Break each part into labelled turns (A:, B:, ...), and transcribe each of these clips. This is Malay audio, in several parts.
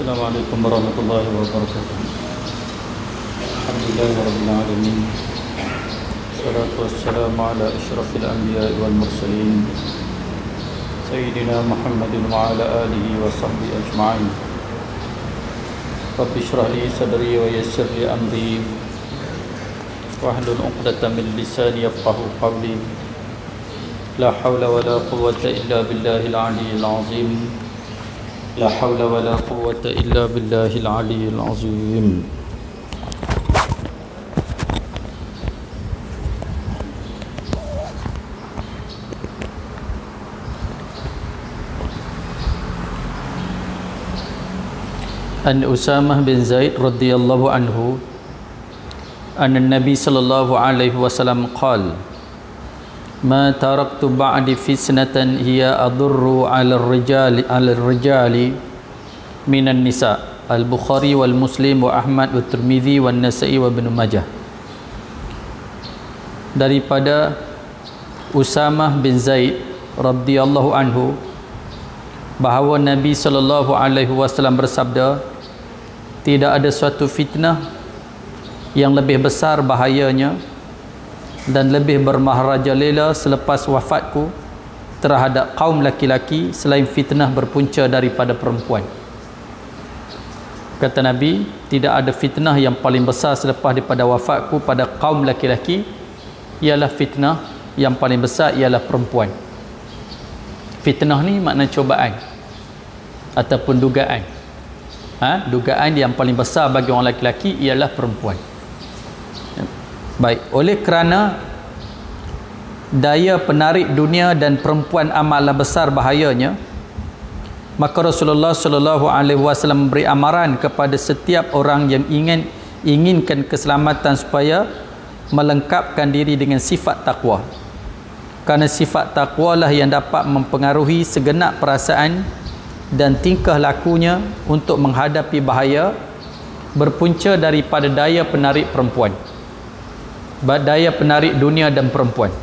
A: السلام عليكم ورحمة الله وبركاته. الحمد لله رب العالمين، والصلاة والسلام على أشرف الأنبياء والمرسلين سيدنا محمد وعلى آله وصحبه أجمعين. رب اشرح لي صدري ويسر لي أمري واحلل عقدة من لساني يفقهوا قولي. لا حول ولا قوة إلا بالله العلي العظيم. لا حول ولا قوة إلا بالله العلي العظيم. An Usamah bin Zaid radhiyallahu anhu anna Nabi sallallahu alaihi wasallam qala ma taraktu ba'di fitnatan hiya adurru 'ala ar-rijali minan nisa. Al-Bukhari wal Muslim wa Ahmad wa Tirmidzi wa Nasa'i wa Ibnu Majah. Daripada Usamah bin Zaid radhiyallahu anhu bahawa Nabi sallallahu alaihi wasallam bersabda, tidak ada suatu fitnah yang lebih besar bahayanya dan lebih bermaharajalela selepas wafatku terhadap kaum laki-laki selain fitnah berpunca daripada perempuan. Kata Nabi, tidak ada fitnah yang paling besar selepas daripada wafatku pada kaum laki-laki, ialah fitnah yang paling besar ialah perempuan. Fitnah ni makna cobaan ataupun dugaan. Dugaan yang paling besar bagi orang laki-laki ialah perempuan. Baik, oleh kerana daya penarik dunia dan perempuan amatlah besar bahayanya, maka Rasulullah sallallahu alaihi wasallam memberi amaran kepada setiap orang yang inginkan keselamatan supaya melengkapkan diri dengan sifat takwa. Kerana sifat takwa lah yang dapat mempengaruhi segenap perasaan dan tingkah lakunya untuk menghadapi bahaya berpunca daripada daya penarik perempuan, daya penarik dunia dan perempuan.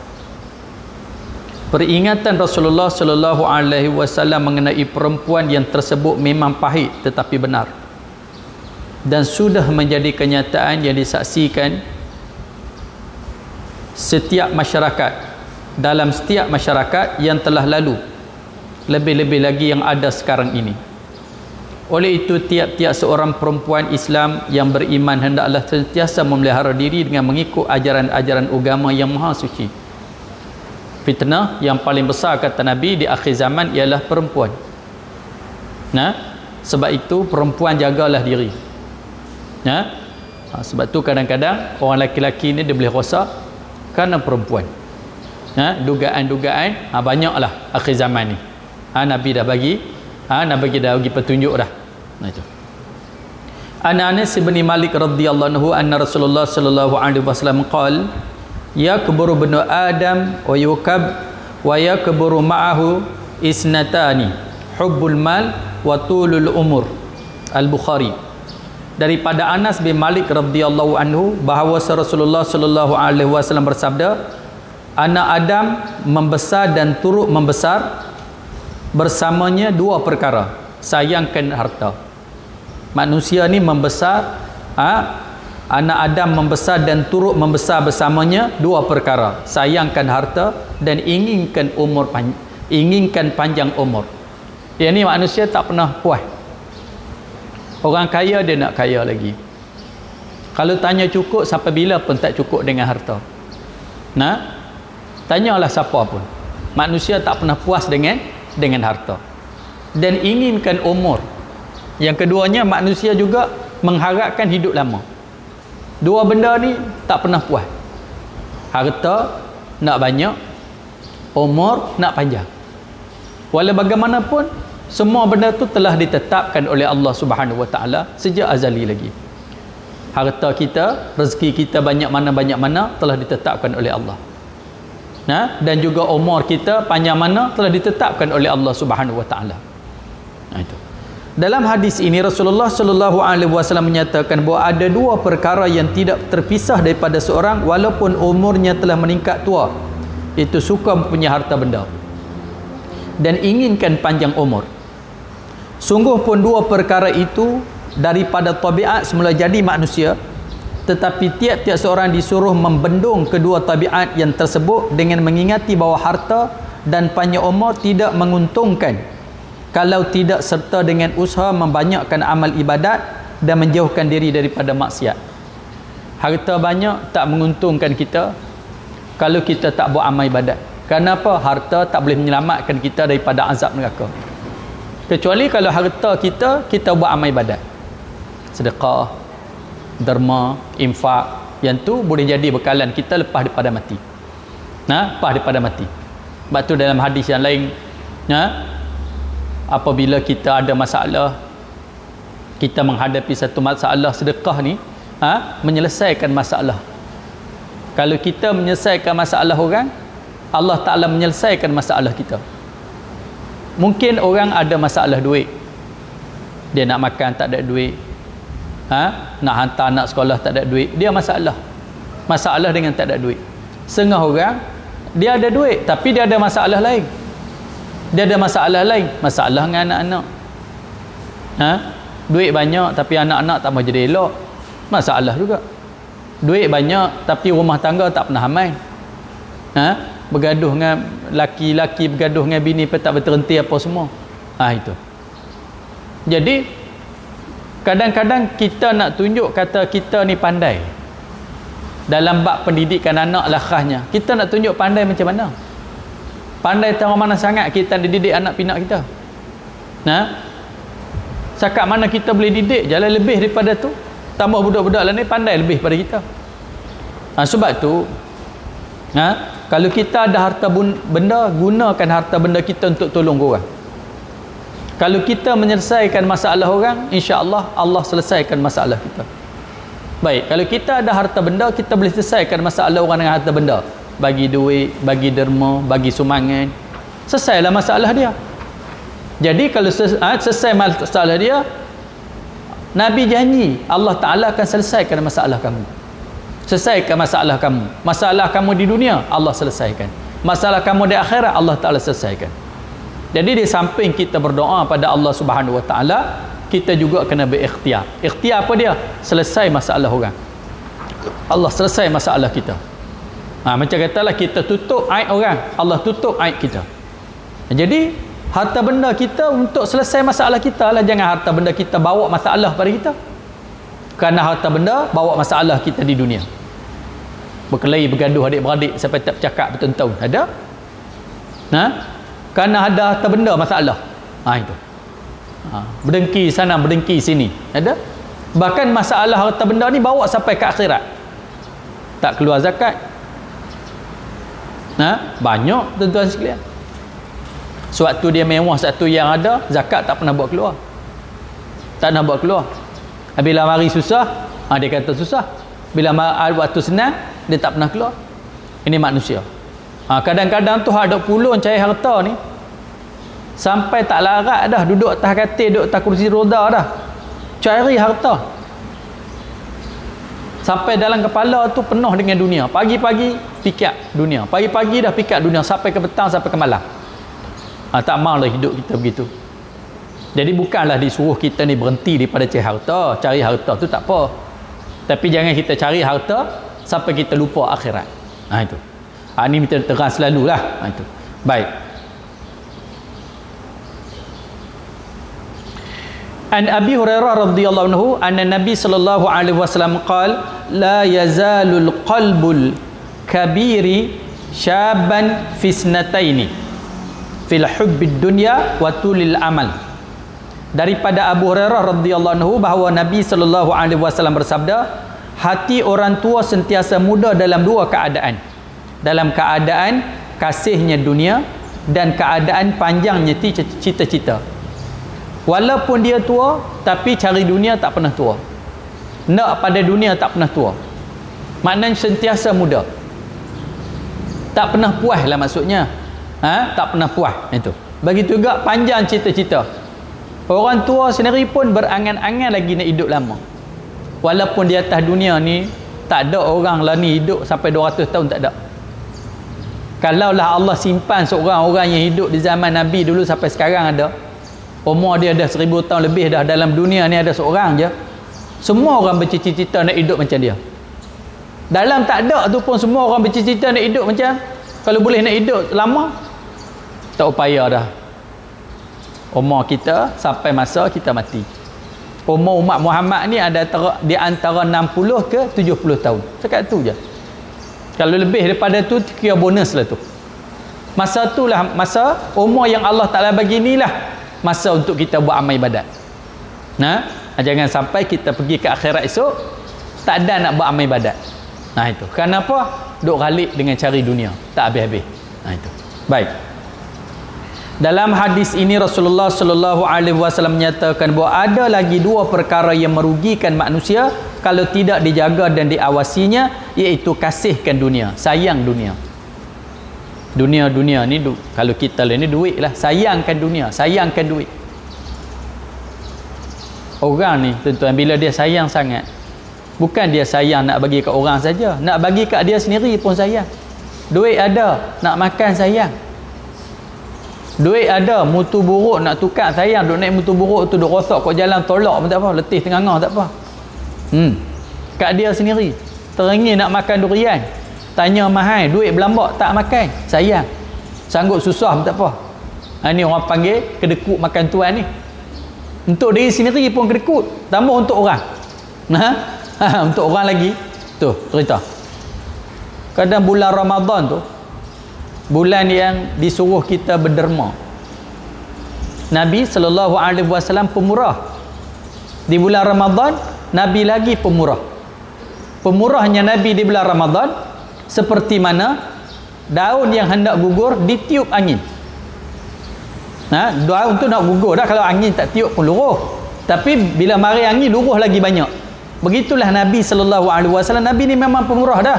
A: Peringatan Rasulullah sallallahu alaihi wasallam mengenai perempuan yang tersebut memang pahit tetapi benar, dan sudah menjadi kenyataan yang disaksikan setiap masyarakat, dalam setiap masyarakat yang telah lalu, lebih-lebih lagi yang ada sekarang ini. Oleh itu, tiap-tiap seorang perempuan Islam yang beriman hendaklah sentiasa memelihara diri dengan mengikut ajaran-ajaran agama yang maha suci. Fitnah yang paling besar kata Nabi di akhir zaman ialah perempuan. Sebab itu perempuan jagalah diri. Sebab tu kadang-kadang orang lelaki ni dia boleh rosak kerana perempuan. Dugaan-dugaan banyaklah akhir zaman ni. Nabi dah bagi petunjuk dah. Itu. Anas bin Malik radhiyallahu anhu anna Rasulullah sallallahu alaihi wasallam qala yakburu ibnu Adam wa yakburu ma'ahu isnatani hubbul mal wa tulul umur. Al-Bukhari. Daripada Anas bin Malik radhiyallahu anhu bahawa Rasulullah sallallahu alaihi wasallam bersabda, anak Adam membesar dan turut membesar bersamanya dua perkara, sayangkan harta. Manusia ni membesar, anak Adam membesar dan turut membesar bersamanya dua perkara, sayangkan harta dan inginkan panjang umur. Yang ni manusia tak pernah puas. Orang kaya dia nak kaya lagi. Kalau tanya cukup, sampai bila pun tak cukup dengan harta. Tanyalah siapa pun, manusia tak pernah puas dengan harta dan inginkan umur. Yang keduanya, manusia juga mengharapkan hidup lama. Dua benda ni tak pernah puas. Harta nak banyak, umur nak panjang. Walau bagaimanapun, semua benda tu telah ditetapkan oleh Allah Subhanahu Wa Taala sejak azali lagi. Harta kita, rezeki kita banyak mana telah ditetapkan oleh Allah. Dan juga umur kita panjang mana telah ditetapkan oleh Allah Subhanahu Wa Taala. Itu. Dalam hadis ini Rasulullah sallallahu alaihi wasallam menyatakan bahawa ada dua perkara yang tidak terpisah daripada seorang walaupun umurnya telah meningkat tua, iaitu suka mempunyai harta benda dan inginkan panjang umur. Sungguh pun dua perkara itu daripada tabiat semula jadi manusia, tetapi tiap-tiap seorang disuruh membendung kedua tabiat yang tersebut dengan mengingati bahawa harta dan panjang umur tidak menguntungkan kalau tidak serta dengan usaha membanyakkan amal ibadat dan menjauhkan diri daripada maksiat. Harta banyak tak menguntungkan kita kalau kita tak buat amal ibadat. Kenapa? Harta tak boleh menyelamatkan kita daripada azab neraka. Kecuali kalau harta kita buat amal ibadat. Sedekah, derma, infak, yang tu boleh jadi bekalan kita lepas daripada mati. Lepas daripada mati. Sebab tu dalam hadis yang lain, apabila kita ada masalah, kita menghadapi satu masalah, sedekah ni menyelesaikan masalah. Kalau kita menyelesaikan masalah orang, Allah Ta'ala menyelesaikan masalah kita. Mungkin orang ada masalah duit, dia nak makan tak ada duit, nak hantar anak sekolah tak ada duit, dia masalah dengan tak ada duit. Setengah orang dia ada duit tapi dia ada masalah lain, masalah dengan anak-anak. Duit banyak tapi anak-anak tak mau jadi elok, masalah juga. Duit banyak tapi rumah tangga tak pernah aman. Bergaduh dengan laki-laki, bergaduh dengan bini pun tak berhenti apa semua. Itu. Jadi kadang-kadang kita nak tunjuk kata kita ni pandai dalam bab pendidikan anak lah khasnya. Kita nak tunjuk pandai macam mana? Pandai tahu mana sangat kita dididik anak pinak kita. Cakap mana kita boleh didik, jalan lebih daripada tu. Tambah budak-budak lah ni pandai lebih pada kita. Sebab tu kalau kita ada harta benda, gunakan harta benda kita untuk tolong orang. Kalau kita menyelesaikan masalah orang, insya-Allah Allah selesaikan masalah kita. Baik, kalau kita ada harta benda, kita boleh selesaikan masalah orang dengan harta benda. Bagi duit, bagi derma, bagi sumbangan, selesailah masalah dia. Jadi kalau selesai masalah dia, Nabi janji Allah Ta'ala akan selesaikan masalah kamu. Selesaikan masalah kamu. Masalah kamu di dunia, Allah selesaikan. Masalah kamu di akhirat, Allah Ta'ala selesaikan. Jadi di samping kita berdoa pada Allah Subhanahu Wa Ta'ala, kita juga kena berikhtiar. Ikhtiar apa dia? Selesai masalah orang. Allah selesai masalah kita. Macam katalah kita tutup aib orang, Allah tutup aib kita. Jadi harta benda kita untuk selesai masalah kita lah. Jangan harta benda kita bawa masalah pada kita. Kerana harta benda bawa masalah kita di dunia. Berkelahi, bergaduh adik-beradik sampai tak bercakap bertahun-tahun. Ada? Kerana ada harta benda masalah. Itu. Berdengki sana, berdengki sini. Ada? Bahkan masalah harta benda ni bawa sampai ke akhirat. Tak keluar zakat. Banyak tuan-tuan sekalian. Sewaktu dia mewah, satu yang ada, zakat tak pernah buat keluar. Tak pernah buat keluar. Bila mari susah, dia kata susah. Bila waktu senang, dia tak pernah keluar. Ini manusia. Kadang-kadang tu ada pulun cari harta ni, sampai tak larat dah, duduk atas katil, duduk atas kursi roda dah, cari harta. Sampai dalam kepala tu penuh dengan dunia. Pagi-pagi fikir dunia, pagi-pagi dah fikir dunia, sampai ke petang, sampai ke malam. Tak maulah hidup kita begitu. Jadi bukanlah disuruh kita ni berhenti daripada cari harta. Cari harta tu tak apa, tapi jangan kita cari harta sampai kita lupa akhirat. Itu. Ini kita terang selalulah. Itu. Baik. An Abi Hurairah radhiyallahu anhu anna Nabi sallallahu alaihi wasallam qala la yazalul qalbul kabiri syaban fisnataini fil hubbid dunya wa tulil amal. Daripada Abu Hurairah radhiyallahu anhu bahawa Nabi sallallahu alaihi wasallam bersabda, hati orang tua sentiasa muda dalam dua keadaan. Dalam keadaan kasihnya dunia dan keadaan panjangnya cita-cita. Walaupun dia tua, tapi cari dunia tak pernah tua. Nak pada dunia tak pernah tua. Maknanya sentiasa muda. Tak pernah puas lah maksudnya. Tak pernah puas. Itu. Begitu juga panjang cita-cita. Orang tua sendiri pun berangan-angan lagi nak hidup lama. Walaupun di atas dunia ni tak ada orang lah ni hidup sampai 200 tahun, tak ada. Kalaulah Allah simpan seorang orang yang hidup di zaman Nabi dulu sampai sekarang ada, umur dia dah 1000 tahun lebih dah, dalam dunia ni ada seorang je, semua orang bercita-cita nak hidup macam dia. Dalam tak ada tu pun semua orang bercita-cita nak hidup macam, kalau boleh nak hidup lama, tak upaya dah. Umur kita sampai masa kita mati. Umur umat Muhammad ni ada di antara 60 ke 70 tahun. Cakap tu je. Kalau lebih daripada tu, kira bonus lah tu. Masa tu lah masa umur yang Allah Ta'ala bagi ni lah masa untuk kita buat amal ibadat. Nah, jangan sampai kita pergi ke akhirat esok tak ada nak buat amal ibadat. Nah itu. Kenapa? Duk ghalib dengan cari dunia, tak habis-habis. Nah itu. Baik. Dalam hadis ini Rasulullah sallallahu alaihi wasallam menyatakan bahawa ada lagi dua perkara yang merugikan manusia kalau tidak dijaga dan diawasinya, iaitu kasihkan dunia, sayang dunia. Dunia ni kalau kita ni duit lah, sayangkan dunia, sayangkan duit. Orang ni tuan-tuan, bila dia sayang sangat, bukan dia sayang nak bagi kat orang saja, nak bagi kat dia sendiri pun sayang. Duit ada, nak makan sayang. Duit ada, mutu buruk nak tukar sayang. Duk naik mutu buruk tu, duk rosak kat jalan, tolak pun tak apa, letih tengah-tengah tak apa. Kat dia sendiri teringin nak makan durian, tanya mahal, duit berlambak tak makan, sayang. Sanggup susah pun tak apa. Ni orang panggil kedekut makan tuan ni. Untuk diri sendiri pun kedekut, tambah untuk orang. Untuk orang lagi tu cerita. Kadang bulan Ramadan tu bulan yang disuruh kita berderma. Nabi SAW pemurah. Di bulan Ramadan Nabi lagi pemurah. Pemurahnya Nabi di bulan Ramadan seperti mana daun yang hendak gugur ditiup angin. Daun tu nak gugur dah, kalau angin tak tiup pun luruh. Tapi bila mari angin luruh lagi banyak. Begitulah Nabi SAW. Nabi ni memang pemurah dah.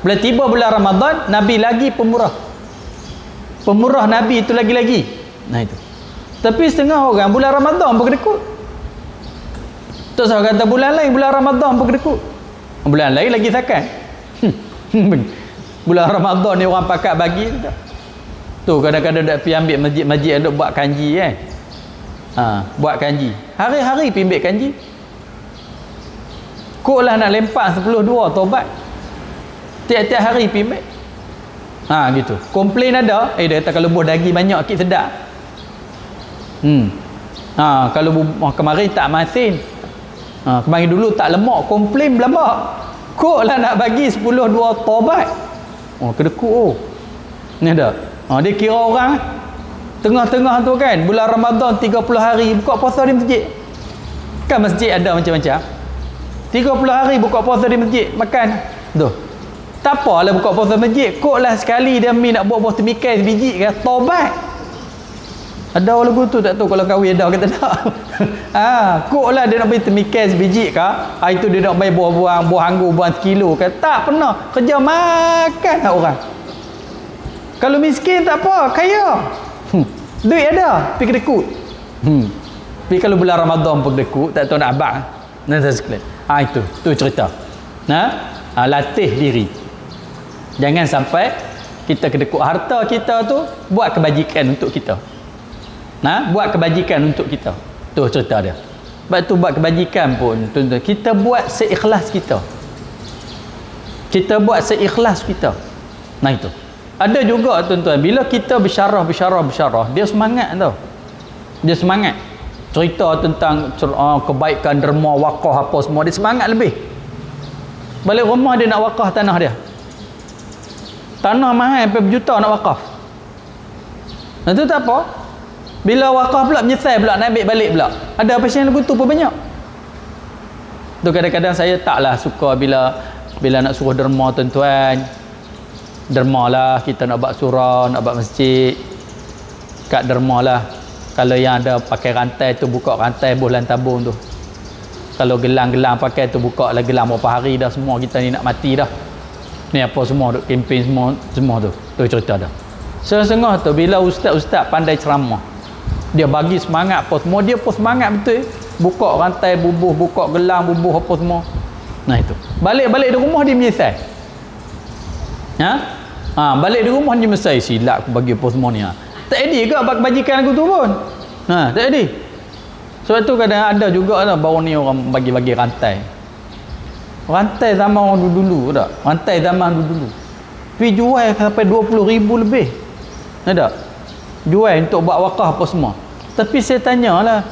A: Bila tiba bulan Ramadan, Nabi lagi pemurah. Pemurah Nabi itu lagi-lagi. Nah itu. Tapi setengah orang bulan Ramadan pun kedekut. Tak usah kata bulan lain, bulan Ramadan pun kedekut. Bulan lain lagi sakan. Bulan Ramadan ni orang pakat bagi tak. Tu kadang-kadang dak pergi ambil masjid-masjid duk buat kanji kan. Buat kanji. Hari-hari pergi ambil kanji. Kok lah nak lempak 10-2 taubat. Tiap-tiap hari pergi ambil. Gitu. Komplain ada, dia kata kalau buah daging banyak sikit sedap. Kalau kemarin tak masin. Kemarin dulu tak lemak, komplain berlambak. Kok lah nak bagi 10-2 taubat. Kedekut. Ni ada. Dia kira orang tengah-tengah tu kan, bulan Ramadan 30 hari buka puasa di masjid. Kan masjid ada macam-macam. 30 hari buka puasa di masjid, makan. Tu. Tak apalah buka puasa masjid, kok lah sekali dia nak buat puasa mikai sebiji ke, taubat. Ada orang lagu tu tak tahu kalau kahwin ada kata tak. Kok lah dia nak bagi temikai sebiji ke, itu dia nak bagi buah-buah, buah anggur, buah sekilo ke, tak pernah. Kerja makan lah orang. Kalau miskin tak apa, kaya. Duit ada, pergi kedekut. Tapi kalau bulan Ramadan pun kedekut, tak tahu nak abang. Itu cerita. Latih diri. Jangan sampai kita kedekut harta kita tu, buat kebajikan untuk kita. Buat kebajikan untuk kita. Tu cerita dia. Sebab tu buat kebajikan pun tuan-tuan, kita buat seikhlas kita. Kita buat seikhlas kita. Itu. Ada juga tuan-tuan, bila kita bersyarah, dia semangat tau. Dia semangat. Cerita tentang kebaikan derma, wakaf apa semua, dia semangat lebih. Balik rumah dia nak wakaf tanah dia. Tanah mahal sampai berjuta nak wakaf. Itu tak apa. Bila wakaf pula menyesal pula nak ambil balik pula. Ada pasien lagu tu pun banyak. Tu kadang-kadang saya taklah suka bila nak suruh derma tuan-tuan. Derma lah, kita nak buat surau, nak buat masjid. Kat derma lah. Kalau yang ada pakai rantai tu, buka rantai bulan tabung tu. Kalau gelang-gelang pakai tu, buka lah gelang berapa hari dah, semua kita ni nak mati dah. Ni apa semua duk kempen semua tu. Tu cerita dah. Setengah tu bila ustaz-ustaz pandai ceramah, dia bagi semangat apa semua, dia pun semangat betul. Buka rantai bubuh, buka gelang bubuh apa semua. Itu. Balik di rumah dia menyesal. Balik di rumah dia menyesal, silap aku bagi apa semua ni. Tak ada ke buat kebajikan aku tu pun. Tak ada. Sebab tu kadang ada juga lah baru ni orang bagi-bagi rantai. Rantai zaman orang dulu tak? Rantai zaman dulu. Pergi jual sampai 20,000 lebih. Ada? Jual untuk buat wakaf apa semua. Tapi saya tanyalah,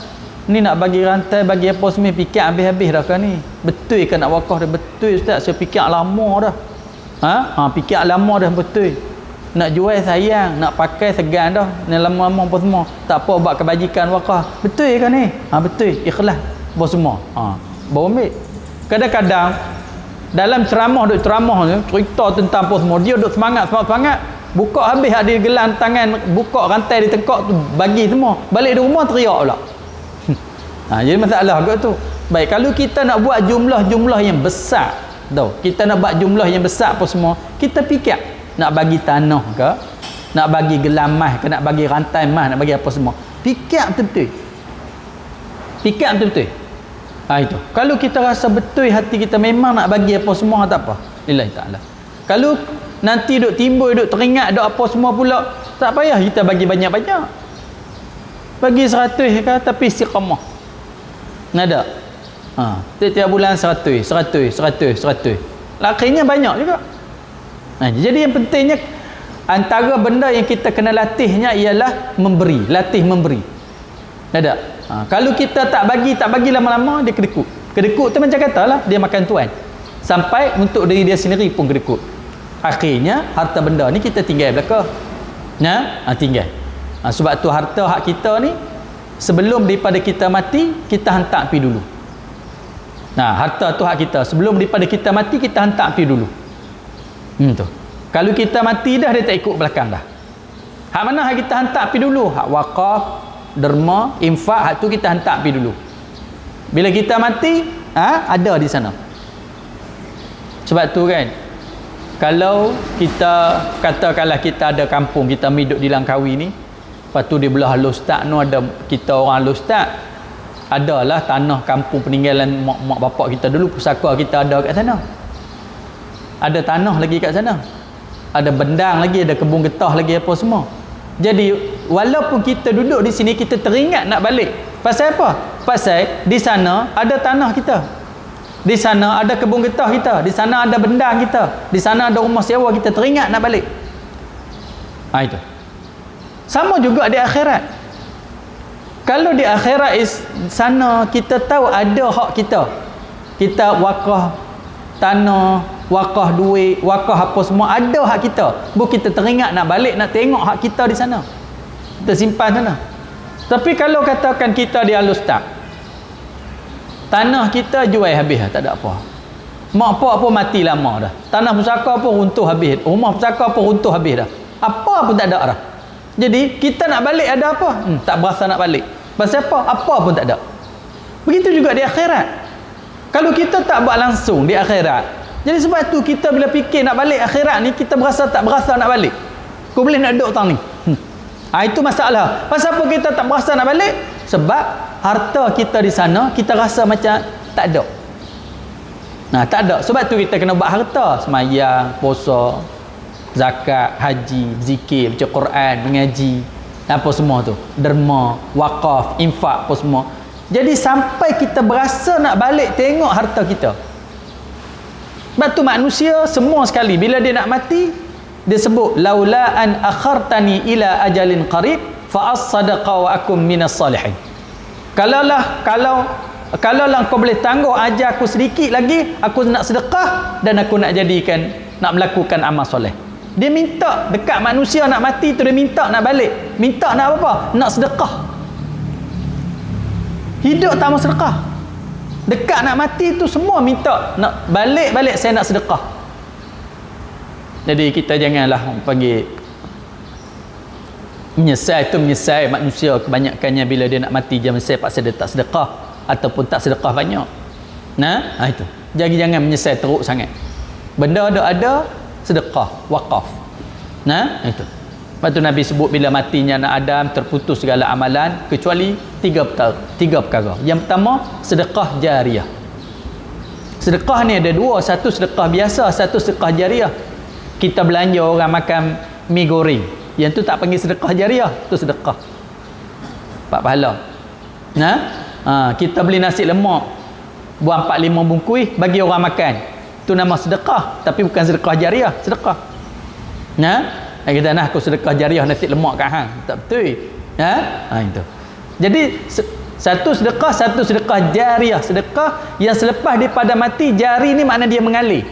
A: ni nak bagi rantai, bagi apa semua, fikir habis-habis dah kan ni? Betul ke nak wakaf dah? Betul Ustaz, saya fikir lama dah. Fikir lama dah betul. Nak jual sayang, nak pakai segan dah. Ni lama-lama apa semua. Tak apa buat kebajikan wakaf. Betul ke ni? Betul. Ikhlas. Apa semua. Baru ambil. Kadang-kadang dalam ceramah ni, cerita tentang apa semua. Dia duk semangat. Buka habis ada gelang tangan, buka rantai di tekak tu, bagi semua. Balik di rumah teriak pula. Jadi masalah kot tu. Baik, kalau kita nak buat jumlah-jumlah yang besar, kita nak buat jumlah yang besar apa semua, kita fikir nak bagi tanah ke, nak bagi gelang emas ke, nak bagi rantai emas, nak bagi apa semua. Fikir betul-betul. Itu. Kalau kita rasa betul hati kita memang nak bagi apa semua, tak apa. Lillahi ta'ala. Kalau nanti duk timbul, duk teringat, duk apa semua pula, tak payah kita bagi banyak-banyak. Bagi 100 ke, tapi istiqamah. Nada. Setiap bulan 100. Akhirnya banyak juga. Jadi yang pentingnya, antara benda yang kita kena latihnya ialah memberi. Latih memberi. Nada. Kalau kita tak bagi lama-lama, dia kedekut. Kedekut tu macam katalah, dia makan tuan. Sampai untuk diri dia sendiri pun kedekut. Akhirnya harta benda ni kita tinggal belakang. Tinggal. Sebab tu harta hak kita ni, sebelum daripada kita mati, kita hantar pi dulu. Harta tu hak kita. Sebelum daripada kita mati, kita hantar pi dulu. Tu. Kalau kita mati dah, dia tak ikut belakang dah. Hak mana hak kita hantar pi dulu? Hak wakaf, derma, infak, hak tu kita hantar pi dulu. Bila kita mati, ada di sana. Sebab tu kan, kalau kita katakanlah kita ada kampung, kita hidup di Langkawi ni, lepas tu di belah Lostad tu ada kita orang Lostad, adalah tanah kampung peninggalan mak bapak kita dulu, pusaka kita ada kat sana. Ada tanah lagi kat sana. Ada bendang lagi, ada kebun getah lagi apa semua. Jadi walaupun kita duduk di sini, kita teringat nak balik. Pasal apa? Pasal di sana ada tanah kita. Di sana ada kebun getah kita, di sana ada bendang kita, di sana ada rumah sewa kita, teringat nak balik. Itu. Sama juga di akhirat. Kalau di akhirat sana kita tahu ada hak kita. Kita wakaf tanah, wakaf duit, wakaf apa semua, ada hak kita. Bukan kita teringat nak balik, nak tengok hak kita di sana. Kita simpan sana. Tapi kalau katakan kita di Al-Ustaz, tanah kita jual habis, tak ada apa. Mak pak pun mati lama dah. Tanah pusaka pun runtuh habis. Rumah pusaka pun runtuh habis dah. Apa pun tak ada dah. Jadi kita nak balik ada apa? Tak berasa nak balik. Pasal apa? Apa pun tak ada. Begitu juga di akhirat. Kalau kita tak buat langsung di akhirat, jadi sebab tu kita bila fikir nak balik akhirat ni, kita tak berasa nak balik. Kau boleh nak duduk tang ni. Itu masalah. Pasal apa kita tak berasa nak balik? Sebab harta kita di sana, kita rasa macam tak ada. Tak ada. Sebab tu kita kena buat harta. Semayang, puasa, zakat, haji, zikir, baca Quran, mengaji, apa semua tu. Derma, wakaf, infak, apa semua. Jadi sampai kita berasa nak balik tengok harta kita. Sebab tu manusia semua sekali, bila dia nak mati, dia sebut, laula an akhartani ila ajalin qarib fa as-sadaqa wa akum minas salihin. Kalaulah kau boleh tangguh ajar aku sedikit lagi, aku nak sedekah dan aku nak melakukan amal soleh. Dia minta dekat manusia nak mati tu, dia minta nak balik. Minta nak apa? Nak sedekah. Hidup tak mau sedekah. Dekat nak mati tu semua minta nak balik saya nak sedekah. Jadi kita janganlah panggil menyesal manusia kebanyakannya bila dia nak mati dia menyesal paksa dia tak sedekah ataupun tak sedekah banyak. Itu. Jadi jangan menyesal teruk sangat. Benda ada sedekah, wakaf. Itu. Lepas tu Nabi sebut bila matinya anak Adam terputus segala amalan kecuali tiga perkara. Yang pertama, sedekah jariah. Sedekah ni ada dua, satu sedekah biasa, satu sedekah jariah. Kita belanja orang makan mi goreng, yang tu tak panggil sedekah jariah, tu sedekah 4 pahala. Kita beli nasi lemak buang 4-5 bungkus bagi orang makan, tu nama sedekah, tapi bukan sedekah jariah. Sedekah kita aku sedekah jariah nasi lemak kat hang, tak betul. Itu. Jadi satu sedekah jariah, sedekah yang selepas daripada mati. Jari ni makna dia mengalir,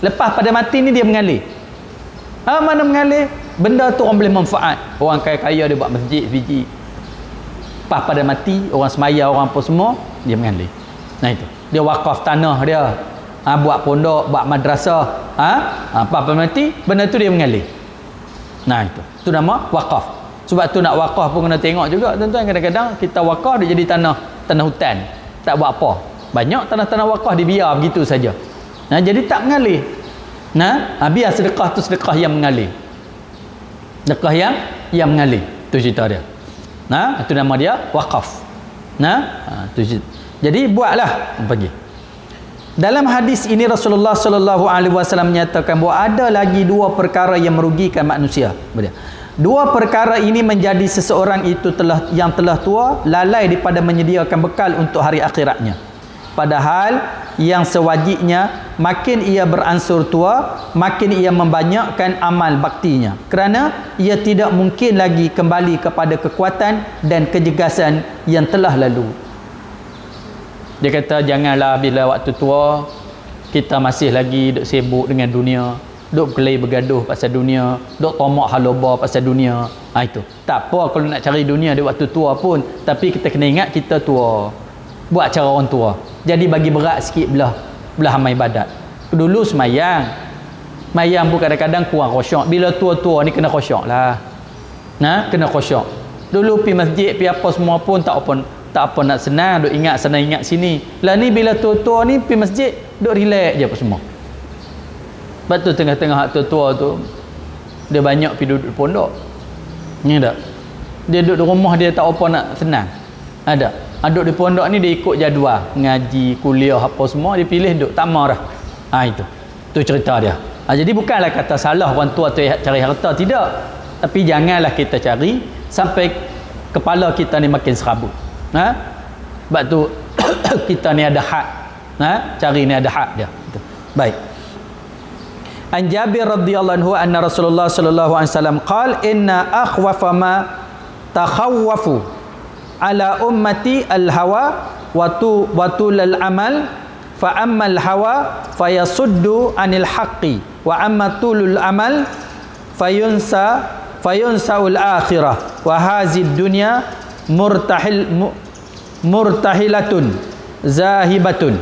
A: lepas pada mati ni dia mengalir. Mana mengalir? Benda tu orang boleh manfaat. Orang kaya-kaya dia buat masjid biji, lepas pada mati orang semaya, orang apa semua, dia mengalir. Itu dia wakaf tanah dia, buat pondok, buat madrasah, lepas pada mati benda tu dia mengalir. Itu nama wakaf. Sebab tu nak wakaf pun kena tengok juga tuan-tuan. Kadang-kadang kita wakaf dia jadi tanah hutan, tak buat apa. Banyak tanah-tanah wakaf dibiar begitu saja. Jadi tak mengalir. Biar sedekah tu sedekah yang mengalir. Sedekah yang mengalir. Tu cerita dia. Itu nama dia wakaf. Jadi buatlah pergi. Dalam hadis ini Rasulullah sallallahu alaihi wasallam menyatakan bahawa ada lagi 2 perkara yang merugikan manusia. 2 perkara ini menjadi seseorang itu yang telah tua lalai daripada menyediakan bekal untuk hari akhiratnya. Padahal yang sewajibnya makin ia beransur tua, makin ia membanyakkan amal baktinya. Kerana ia tidak mungkin lagi kembali kepada kekuatan dan kejegasan yang telah lalu. Dia kata janganlah bila waktu tua kita masih lagi duk sibuk dengan dunia, duk kelai bergaduh pasal dunia, duk tomak haloba pasal dunia. Itu tak apa kalau nak cari dunia di waktu tua pun, tapi kita kena ingat kita tua, buat cara orang tua. Jadi bagi berat sikit belah amal ibadat. Dulu semayang pun kadang-kadang kurang khusyuk. Bila tua-tua ni kena khusyuk lah. Kena khusyuk. Dulu pergi masjid, pergi apa semua pun tak apa nak senang, duk ingat sana ingat sini. Lah ni bila tua-tua ni pergi masjid, duk relax je apa semua. Sebab tu tengah-tengah hak tua-tua tu dia banyak pergi duduk di pondok. Ni tak? Dia duduk di rumah dia tak apa nak senang. Ada. Duduk di pondok ni dia ikut jadual ngaji, kuliah apa semua, dia pilih duduk tak marah. Itu cerita dia. Jadi bukanlah kata salah orang tua tu cari harta, tidak. Tapi janganlah kita cari sampai kepala kita ni makin serabut. Sebab tu kita ni ada hak. Cari ni ada hak dia. Baik. An Jabir radhiyallahu anhu anna Rasulullah sallallahu alaihi wasallam qala inna akhwafa ma takhawwafu ala ummati al-hawa wa tulal amal fa amma al-hawa fayasuddu anil haqqi wa amma tulul amal fayunsaul akhirah wa hazid dunya murtahilatun zahibatun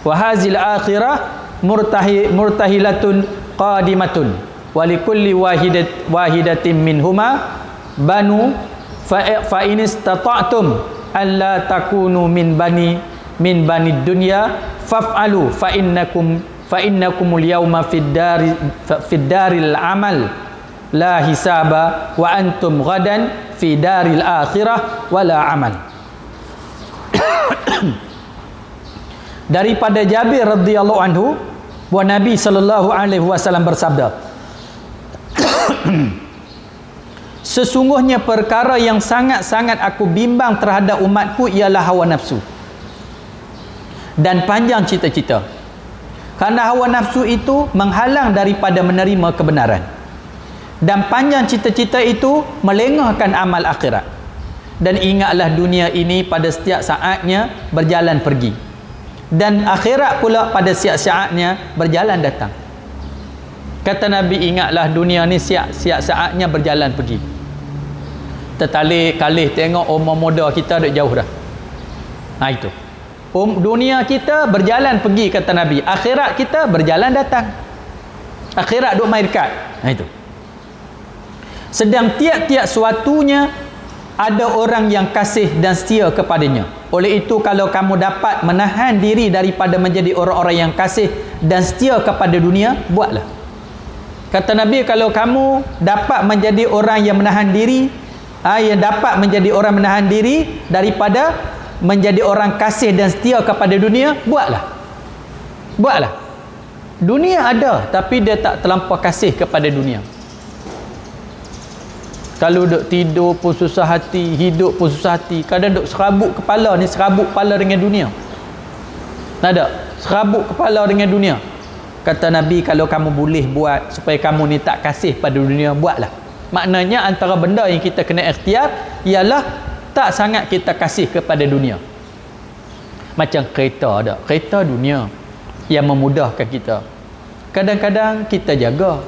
A: wa hazil akhirah murtahilatun qadimatun wa likulli wahidatin minhuma banu fa in istata'tum alla takunu min bani dunya faf'alu fa innakumul yawma fid daril amal la hisaba wa antum ghadan fi daril akhirah wala amal. Daripada Jabir radhiyallahu anhu bahawa Nabi sallallahu alaihi wasallam bersabda, sesungguhnya perkara yang sangat-sangat aku bimbang terhadap umatku ialah hawa nafsu dan panjang cita-cita. Kerana hawa nafsu itu menghalang daripada menerima kebenaran, dan panjang cita-cita itu melengahkan amal akhirat. Dan ingatlah dunia ini pada setiap saatnya berjalan pergi, dan akhirat pula pada setiap saatnya berjalan datang. Kata Nabi, ingatlah dunia ni setiap saatnya berjalan pergi. Tertalik kalih tengok umur muda kita duk jauh dah. Itu dunia kita berjalan pergi, kata Nabi. Akhirat kita berjalan datang. Akhirat duk mai dekat. Itu. Sedang tiap-tiap suatunya ada orang yang kasih dan setia kepadanya. Oleh itu kalau kamu dapat menahan diri daripada menjadi orang-orang yang kasih dan setia kepada dunia, buatlah. Kata Nabi, kalau kamu dapat menjadi orang yang menahan diri, yang dapat menjadi orang menahan diri daripada menjadi orang kasih dan setia kepada dunia, buatlah. Dunia ada, tapi dia tak terlampau kasih kepada dunia. Kalau duk tidur pun susah hati, hidup pun susah hati. Kadang duk serabut kepala ni, serabut kepala dengan dunia. Ada serabut kepala dengan dunia. Kata Nabi, kalau kamu boleh buat supaya kamu ni tak kasih pada dunia, buatlah. Maknanya antara benda yang kita kena ikhtiar ialah tak sangat kita kasih kepada dunia. Macam kereta ada, kereta dunia yang memudahkan kita. Kadang-kadang kita jaga.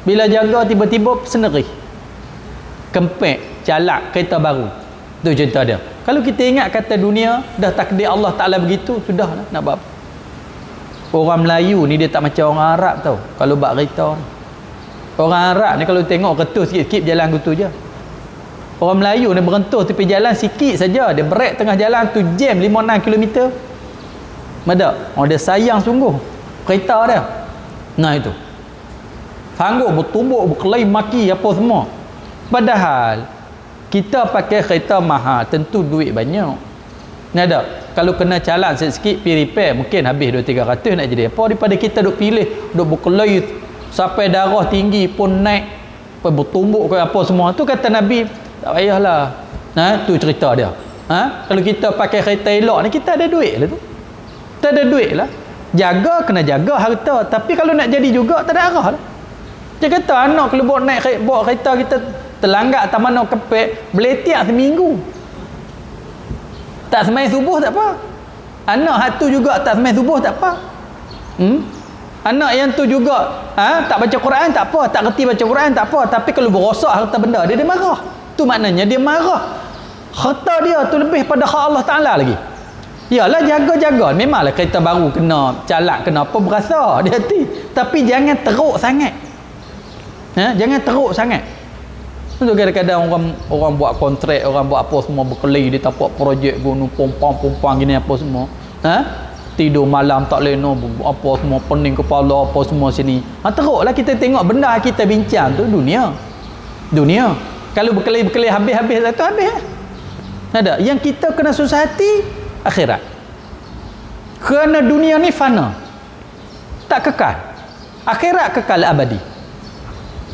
A: Bila jaga tiba-tiba seneri, kempek, calak kereta baru. Tu contoh dia. Kalau kita ingat kata dunia dah takdir Allah Ta'ala begitu, sudahlah nak buat apa. Orang Melayu ni dia tak macam orang Arab tau kalau bak kereta ni. Orang Arab ni kalau tengok retus sikit-sikit berjalan gitu je. Orang Melayu ni berentus tepi jalan sikit saja, dia brek tengah jalan tu jam 5-6 km. Madak. Oh, dia sayang sungguh kereta dia. Nah itu. Sanggup bertumbuk, berkelahi, maki apa semua. Padahal kita pakai kereta mahal, tentu duit banyak. Ni ada. Kalau kena calak sikit pergi repair, mungkin habis 200-300 nak jadi apa, daripada kita duk pilih, duk berkelahi sampai darah tinggi pun naik, bertumbuk ke apa semua. Tu kata Nabi, tak payahlah. Tu cerita dia. Kalau kita pakai kereta elok ni, kita ada duit lah tu. Kita ada duit lah. Jaga, kena jaga harta. Tapi kalau nak jadi juga, tak ada arah lah. Dia kata anak kalau bawa kereta kita terlanggak tak mana kepek, beletiak seminggu. Tak semai subuh tak apa. Anak hatu juga tak semai subuh tak apa. Anak yang tu juga tak baca Quran tak apa, tak reti baca Quran tak apa, tapi kalau berosak harta benda dia marah. Tu maknanya dia marah. Harta dia tu lebih pada hak Allah Ta'ala lagi. Yalah, jaga-jaga. Memanglah kereta baru kena calak, kena apa, berasa di hati. Tapi jangan teruk sangat. Jangan teruk sangat. Itu kadang-kadang orang buat kontrak, orang buat apa semua berkelahi di tapak projek gunung pompang gini apa semua. Tidur malam tak leno apa semua, pening kepala apa semua sini. Teruklah kita tengok benda kita bincang tu dunia. Dunia. Kalau berkelahi habis-habis tu habis. Ada. Yang kita kena susah hati akhirat. Kerana dunia ni fana. Tak kekal. Akhirat kekal abadi.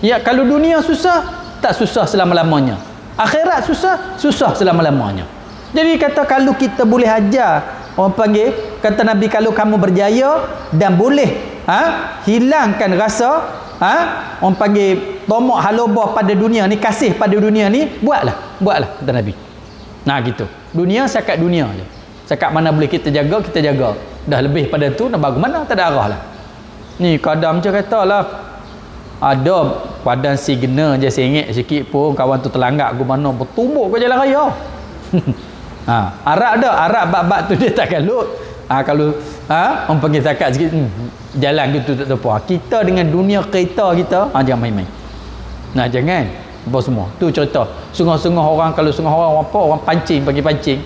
A: Ya, kalau dunia susah, tak susah selama-lamanya. Akhirat susah, susah selama-lamanya. Jadi kata kalau kita boleh ajar, orang panggil, kata Nabi, kalau kamu berjaya dan boleh hilangkan rasa orang panggil tomok halobah pada dunia ni, kasih pada dunia ni, buatlah kata Nabi. Nah gitu. Dunia sekat dunia je. Sekat mana boleh kita jaga, kita jaga. Dah lebih pada tu nak bagaimana, tak ada arah lah. Ni kadang macam katalah, ada padan signal je sengit sikit pun kawan tu terlanggak ke mana, bertumbuk ke jalan raya. Arab ada, Arab bab-bab tu dia tak kalut. Kalau orang panggil zakat sikit, jalan gitu tak apa. Kita dengan dunia kereta kita, jangan main-main. Nah, jangan apa semua. Tu cerita. Sungguh-sungguh orang, kalau sungguh orang apa, orang pancing, bagi pancing.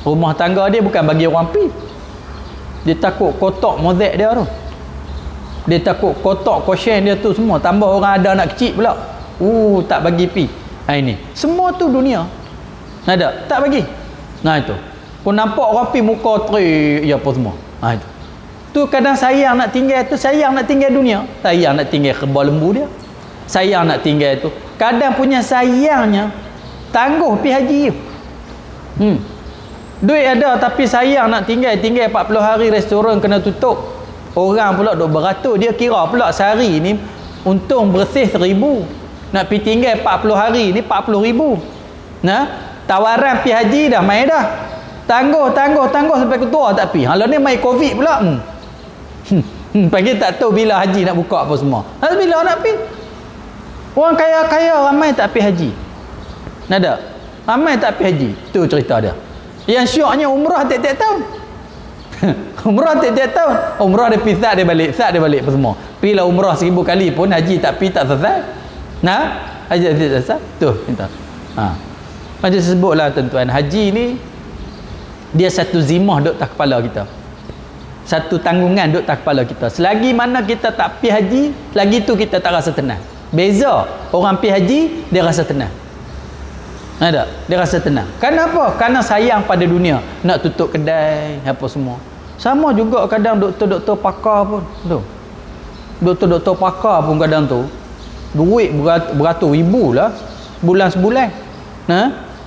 A: Rumah tangga dia bukan bagi orang pi. Dia takut kotak mozek dia tu. Dia takut kotak kosyen dia tu semua, tambah orang ada anak kecil pula, tak bagi pi. Ini semua tu dunia. Ada tak bagi. Itu pun nampak orang pi muka terik ya apa semua. Itu tu kadang sayang nak tinggal tu, sayang nak tinggal dunia, sayang nak tinggal kerbau lembu dia, sayang nak tinggal tu. Kadang punya sayangnya tangguh pi haji. Duit ada tapi sayang nak tinggal 40 hari restoran kena tutup. Orang pula duk beratur, dia kira pula sehari ni untung bersih 1,000. Nak pergi tinggal 40 hari ni 40,000. Tawaran pergi haji dah mai dah. Tangguh sampai ketua tak pergi. Kalau ni mai Covid pula. Pagi tak tahu bila haji nak buka apa semua. Bila nak pergi? Orang kaya-kaya ramai tak pergi haji. Nada. Ramai tak pergi haji. Tu cerita dia. Yang syoknya umrah tiap-tiap tahun. Umrah tiap-tiap tahun. Umrah dia pergi, dia balik apa semua. Pergilah umrah 1000 kali pun haji tak pergi, tak selesai. Haji tak selesai. Tu minta. Macam sebutlah tuan-tuan, haji ni dia satu zimah duk atas kepala kita. Satu tanggungan duk atas kepala kita. Selagi mana kita tak pergi haji, lagi tu kita tak rasa tenang. Beza orang pergi haji, dia rasa tenang. Ada, dia rasa tenang. Kenapa? Karena sayang pada dunia, nak tutup kedai apa semua. Sama juga kadang doktor-doktor pakar pun tu. Doktor-doktor pakar pun kadang tu duit beratus ribu lah sebulan.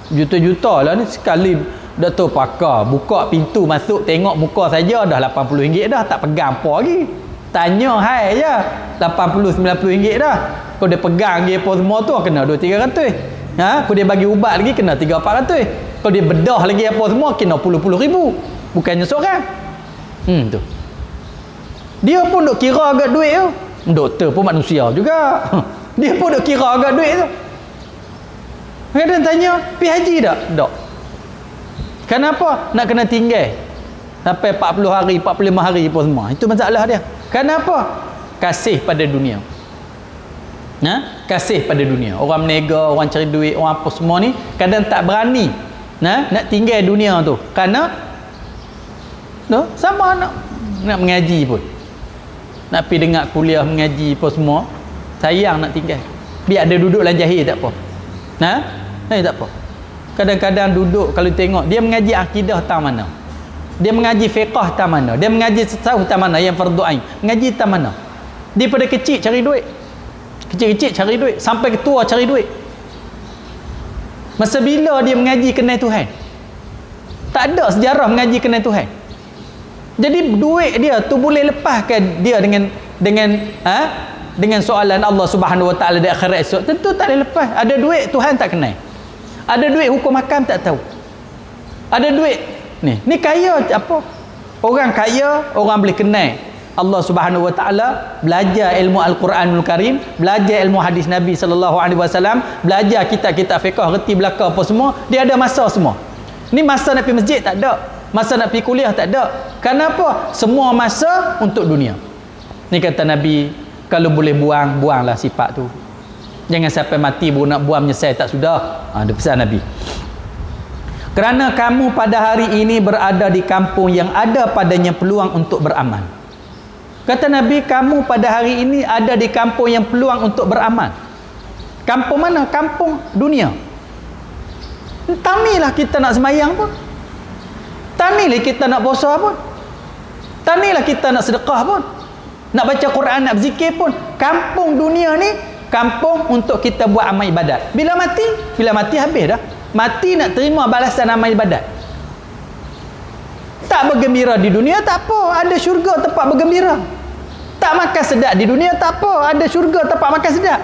A: Juta-juta lah ni sekali Dato' pakar buka pintu masuk tengok muka saja dah RM80 dah, tak pegang apa lagi. Tanya hai je RM80-90 dah. Kau dia pegang dia apa semua tu kena 200-300. Kau dia bagi ubat lagi kena 300-400. Kau dia bedah lagi apa semua kena puluh-puluh ribu. Bukannya seorang. Tu. Dia pun duk kira agak duit tu. Doktor pun manusia juga. Dia pun duk kira agak duit tu. Kadang tanya, pergi haji tak? Tak. Kenapa? Nak kena tinggal sampai 40 hari, 45 hari apa semua. Itu masalah dia. Kenapa? Kasih pada dunia. Kasih pada dunia. Orang menega, orang cari duit, orang apa semua ni kadang tak berani nak tinggal dunia tu. Kerana sama nak mengaji pun. Nak pergi dengar kuliah mengaji apa semua, sayang nak tinggal. Biar dia duduk dalam jahil tak apa. Tak apa. Kadang-kadang duduk kalau tengok dia mengaji akidah tak mana. Dia mengaji fiqh tak mana. Dia mengaji tasawuf tak mana yang fardu ain. Mengaji tak mana. Dia pada kecil cari duit. Kecil-kecil cari duit sampai tua cari duit. Masa bila dia mengaji kenal Tuhan? Tak ada sejarah mengaji kenal Tuhan. Jadi duit dia tu boleh lepaskan dia dengan soalan Allah Subhanahu Wa Taala di akhirat esok. Tentu tak boleh lepas. Ada duit Tuhan tak kenal. Ada duit hukum hakam tak tahu. Ada duit ni kaya apa? Orang kaya, orang boleh kenal Allah Subhanahu Wa Taala, belajar ilmu Al-Quranul Karim, belajar ilmu hadis Nabi sallallahu alaihi wasallam, belajar kitab-kitab fiqh, reti belaka apa semua, dia ada masa semua. Ni masa nak pergi masjid tak ada. Masa nak pergi kuliah tak ada. Kenapa? Semua masa untuk dunia. Ni kata Nabi, kalau boleh buanglah sifat tu. Jangan sampai mati baru nak buang menyesal tak sudah. Ada pesan Nabi. Kerana kamu pada hari ini berada di kampung yang ada padanya peluang untuk beramal. Kata Nabi, kamu pada hari ini ada di kampung yang peluang untuk beramal. Kampung mana? Kampung dunia. Tanilah kita nak semayang pun. Tanilah kita nak puasa pun. Tanilah kita nak sedekah pun. Nak baca Quran, nak berzikir pun. Kampung dunia ni kampung untuk kita buat amal ibadat. Bila mati habis dah. Mati nak terima balasan amal ibadat. Tak bergembira di dunia tak apa, ada syurga tempat bergembira. Tak makan sedap di dunia tak apa, ada syurga tempat makan sedap.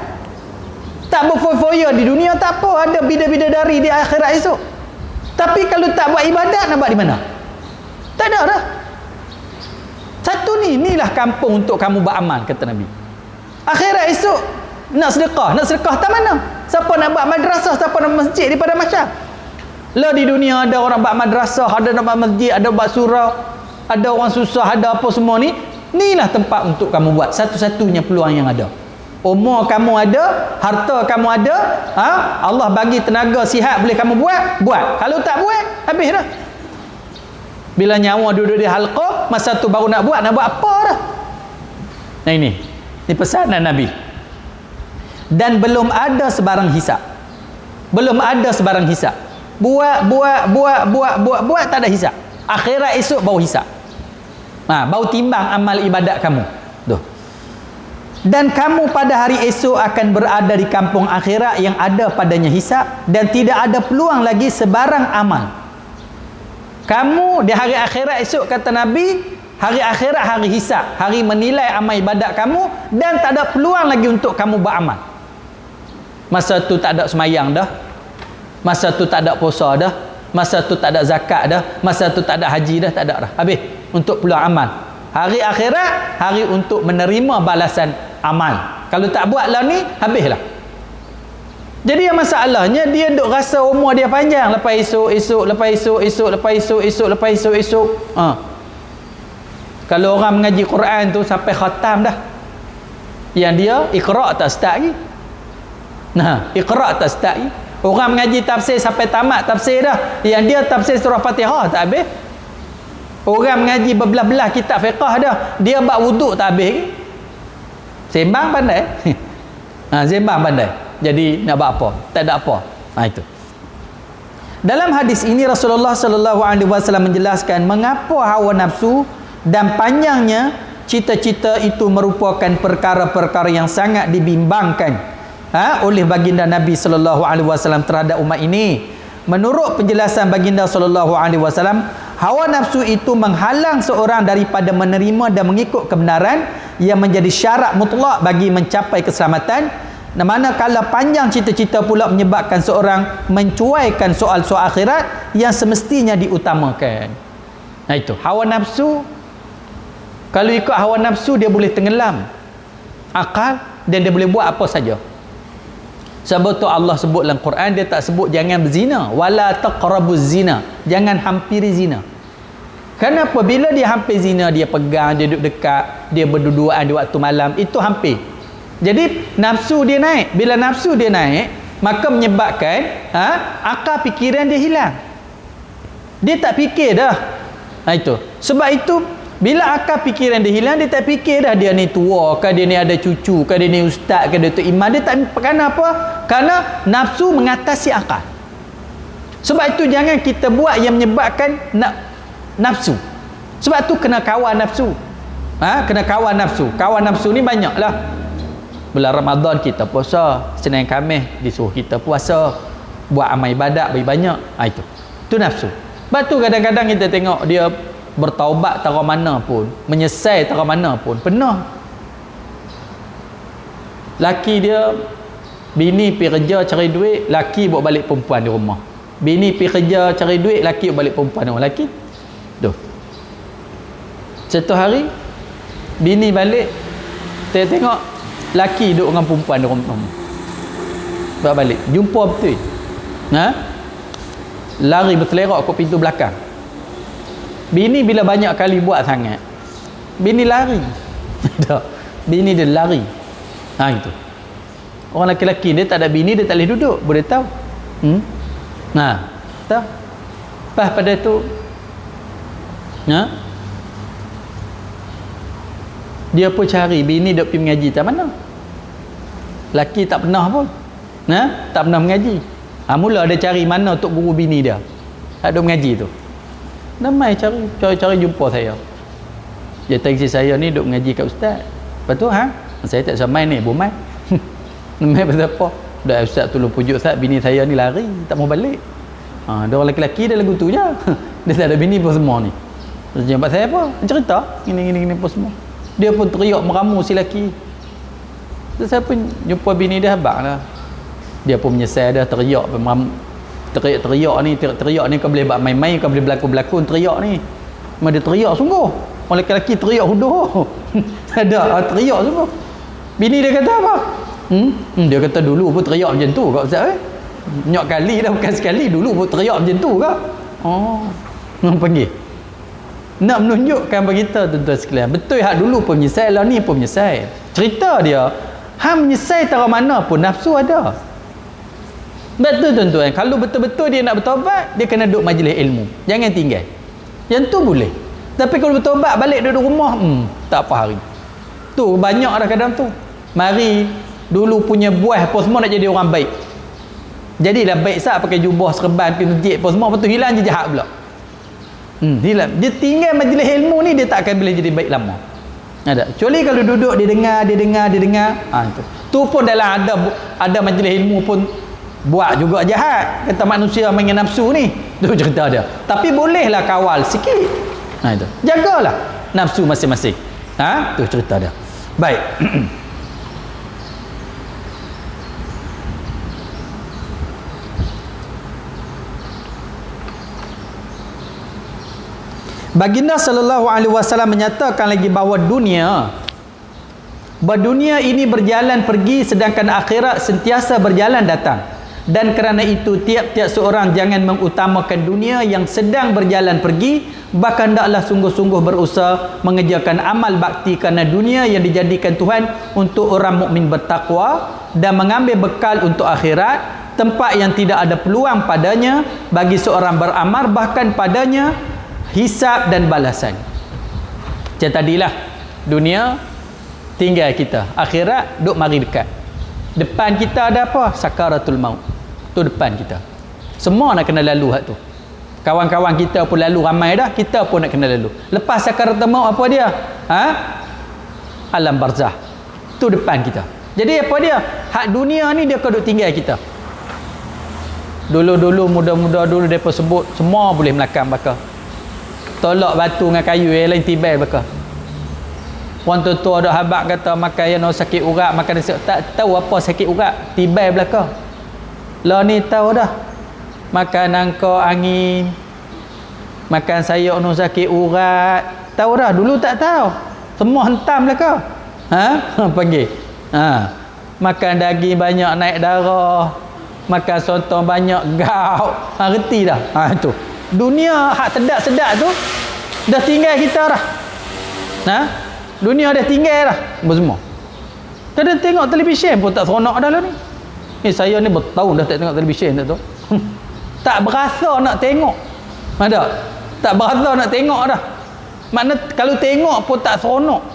A: Tak berfoya-foya di dunia tak apa, ada bidadari di akhirat esok. Tapi kalau tak buat ibadat nak buat di mana? Tak ada dah. Satu inilah kampung untuk kamu beramal, kata Nabi. Akhirat esok nak sedekah tak mana? Siapa nak buat madrasah, siapa nak masjid daripada masyarakat? Lah di dunia ada orang buat madrasah, ada nak buat masjid, ada buat surau, ada orang susah, ada apa semua ni. Inilah tempat untuk kamu buat. Satu-satunya peluang yang ada. Umur kamu ada, harta kamu ada, Allah bagi tenaga sihat boleh kamu buat. Kalau tak buat, habis dah. Bila nyawa duduk di halqah, masa tu baru nak buat apa dah. Nah ini pesanan Nabi. Dan belum ada sebarang hisap. Buat tak ada hisap. Akhirat esok baru hisap. Baru timbang amal ibadat kamu. Tuh. Dan kamu pada hari esok akan berada di kampung akhirat yang ada padanya hisap dan tidak ada peluang lagi sebarang amal. Kamu di hari akhirat esok, kata Nabi, hari akhirat hari hisap, hari menilai amal ibadat kamu, dan tak ada peluang lagi untuk kamu beramal. Masa tu tak ada semayang dah, masa tu tak ada puasa dah, masa tu tak ada zakat dah, masa tu tak ada haji dah, tak ada dah. Habis untuk peluang amal. Hari akhirat hari untuk menerima balasan amal. Kalau tak buatlah ni, habislah. Jadi yang masalahnya dia duk rasa umur dia panjang, lepas esok. Kalau orang mengaji Quran tu sampai khatam dah, yang dia Iqra' tak start lagi. Iqra' tak start lagi. Orang mengaji tafsir sampai tamat tafsir dah, yang dia tafsir surah Fatihah tak habis. Orang mengaji berbelah-belah kitab fiqh dah, dia buat wuduk tak habis lagi. Sembang pandai. Sembang pandai. Jadi nak buat apa? Tak ada apa. Itu. Dalam hadis ini Rasulullah sallallahu alaihi wasallam menjelaskan mengapa hawa nafsu dan panjangnya cita-cita itu merupakan perkara-perkara yang sangat dibimbangkan oleh baginda Nabi sallallahu alaihi wasallam terhadap umat ini. Menurut penjelasan baginda sallallahu alaihi wasallam, hawa nafsu itu menghalang seorang daripada menerima dan mengikut kebenaran yang menjadi syarat mutlak bagi mencapai keselamatan. Manakala panjang cita-cita pula menyebabkan seorang mencuaikan soal-soal akhirat yang semestinya diutamakan. Nah itu, hawa nafsu. Kalau ikut hawa nafsu, dia boleh tenggelam akal dan dia boleh buat apa saja. Sebab tu Allah sebut dalam Quran, dia tak sebut jangan berzina, wala taqrabuz zina, jangan hampiri zina. Kenapa? Bila dia hampir zina, dia pegang, dia duduk dekat, dia berduduan di waktu malam, itu hampir. Jadi nafsu dia naik. Bila nafsu dia naik, maka menyebabkan akal fikiran dia hilang. Dia tak fikir dah. Itu. Sebab itu bila akal fikiran dia hilang, dia tak fikir dah dia ni tua ke, dia ni ada cucu ke, dia ni ustaz ke, dia tu imam. Dia tak, kenapa? Kerana nafsu mengatasi akal. Sebab itu jangan kita buat yang menyebabkan nafsu. Sebab tu kena kawal nafsu. Kena kawal nafsu. Kawal nafsu ni banyak lah. Bulan Ramadan kita puasa, Senin Khamis disuruh kita puasa, buat amal ibadat banyak. Itu nafsu. Sebab tu kadang-kadang kita tengok dia bertaubat tara mana pun, menyesal tara mana pun, pernah laki dia, bini pergi kerja cari duit, laki bawa balik perempuan di rumah. Bini pergi kerja cari duit, laki bawa balik perempuan di rumah. Laki tu satu hari bini balik, tengok laki duduk dengan perempuan di rumah. Bawa balik, jumpa betul, lari berselerak ke pintu belakang. Bini bila banyak kali buat sangat, bini lari. Bini dia lari. Itu. Orang lelaki dia tak ada bini, dia tak boleh duduk, boleh tahu. Tahu. Lepas pada tu dia pun cari bini duk pergi mengaji tak mana. Laki tak pernah pun. Tak pernah mengaji. Mula dia cari mana tok guru bini dia. Tak duk mengaji tu. Namai cari jumpa saya. Dia taksi saya ni duk mengaji kat ustaz. Lepas tu saya tak sama main ni, bomai. Namai pasal apa? Dah ustaz tolong pujuk ustaz, bini saya ni lari, tak mau balik. Dia orang lelaki dia lagu tu je. Dia tak ada bini pun semua ni. Dia jumpa saya apa? Cerita gini pun semua. Dia pun teriak meramu si lelaki. Saya pun jumpa bini dia habaq lah. Dia pun menyesal dah, teriak ni kau boleh buat main-main, kau boleh berlakon-berlakon teriak ni. Memang dia teriak sungguh. Orang lelaki teriak huduh. Ada teriak sungguh. Bini dia kata apa? Dia kata dulu pun teriak macam tu kau ustaz. Banyak kali dah, bukan sekali, dulu pun teriak macam tu kau. Orang panggil. Nak menunjukkan bagi kita tuan-tuan sekalian, betul hak dulu pun menyesal, lah ni pun menyesal. Cerita dia, menyesal tara mana pun nafsu ada. Betul tuan-tuan, kalau betul-betul dia nak bertaubat, dia kena duduk majlis ilmu, jangan tinggal. Yang tu boleh. Tapi kalau bertaubat balik duduk rumah, tak apa hari. Tu banyak dah kadang tu. Mari dulu punya buah apa semua nak jadi orang baik. Jadilah baik sat pakai jubah serban pergi masjid apa semua, betul hilang je jahat pula. Hilang. Dia tinggal majlis ilmu ni, dia tak akan boleh jadi baik lama. Ada. Kecuali kalau duduk dia dengar. Itu. Tu pun dalam ada majlis ilmu pun buat juga jahat. Kata manusia main nafsu ni. Tu cerita dia. Tapi bolehlah kawal sikit. Itu. Jagalah nafsu masing-masing. Tu cerita dia. Baik. Baginda sallallahu alaihi wasallam menyatakan lagi bahawa dunia ini berjalan pergi, sedangkan akhirat sentiasa berjalan datang. Dan kerana itu tiap-tiap seorang jangan mengutamakan dunia yang sedang berjalan pergi, bahkan hendaklah sungguh-sungguh berusaha mengerjakan amal bakti kerana dunia yang dijadikan Tuhan untuk orang mukmin bertakwa dan mengambil bekal untuk akhirat, tempat yang tidak ada peluang padanya bagi seorang beramal, bahkan padanya hisab dan balasan. Macam tadilah, dunia tinggal kita, akhirat duk mari dekat. Depan kita ada apa? Sakaratul maut. Tu depan kita. Semua nak kena lalu hak tu. Kawan-kawan kita pun lalu ramai dah, kita pun nak kena lalu. Lepas sakaratul maut apa dia? alam barzah. Tu depan kita. Jadi apa dia? Hak dunia ni dia kau duk tinggal kita. Dulu-dulu muda-muda dulu depa sebut semua boleh melakang bakar. Tolak batu dengan kayu yang lain tibai bakar. Orang tua-tua dak habaq kata makan yang sakit urat, makan tak tahu apa sakit urat, tibai belaka. Lah ni tahu dah. Makan nangka angin. Makan sayur nu sakit urat. Tahu dah, dulu tak tahu. Semua hentam belaka. Panggil. Makan daging banyak naik darah. Makan sontong banyak gout. Reti dah. Tu. Dunia hak sedap-sedap tu dah tinggal kita dah. Dunia dah tinggal dah semua. Kadang tengok televisyen pun tak seronok dah lah ni. Saya ni bertahun dah tak tengok televisyen tak tu. Tak berasa nak tengok. Ada? Tak berasa nak tengok dah. Makna kalau tengok pun tak seronok.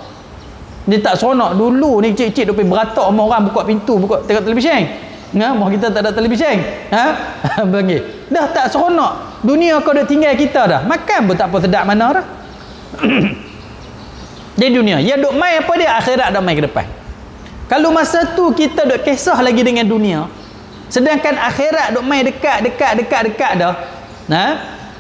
A: Dia tak seronok. Dulu ni cik-cik duk pergi beratak sama orang buka pintu, buka tengok televisyen. Mau kita tak ada televisyen. Bagi. Dah tak seronok. Dunia kau dah tinggal kita dah. Makan pun tak apa sedap mana dah. Di dunia. Ya duk main apa dia? Akhirat dah main ke depan. Kalau masa tu kita duk kisah lagi dengan dunia. Sedangkan akhirat duk main dekat dah.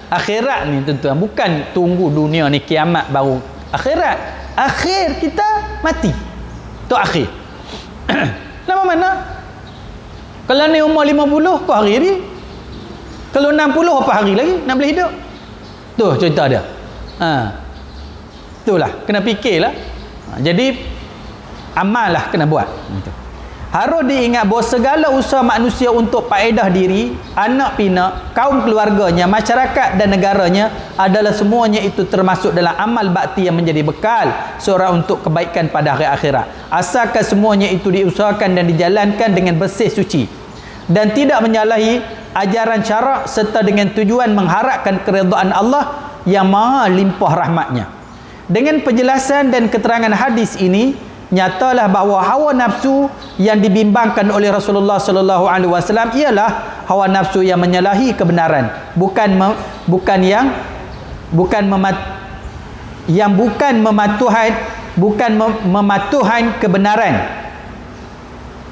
A: Akhirat ni tuan-tuan. Bukan tunggu dunia ni kiamat baru. Akhirat. Akhir kita mati. Tu akhir. Lama mana? Kalau ni umur 50, apa hari ni? Kalau 60, apa hari lagi nak boleh hidup? Tu cerita dia. Itulah, kena fikirlah. Jadi amal lah kena buat. Harus diingat bahawa segala usaha manusia untuk faedah diri, anak pinak, kaum keluarganya, masyarakat dan negaranya adalah semuanya itu termasuk dalam amal bakti yang menjadi bekal seorang untuk kebaikan pada hari akhirat. Asalkan semuanya itu diusahakan dan dijalankan dengan bersih suci dan tidak menyalahi ajaran syarak serta dengan tujuan mengharapkan keridhaan Allah yang maha limpah rahmatnya. Dengan penjelasan dan keterangan hadis ini, nyatalah bahawa hawa nafsu yang dibimbangkan oleh Rasulullah sallallahu alaihi wasallam ialah hawa nafsu yang menyalahi kebenaran, bukan mematuhan kebenaran,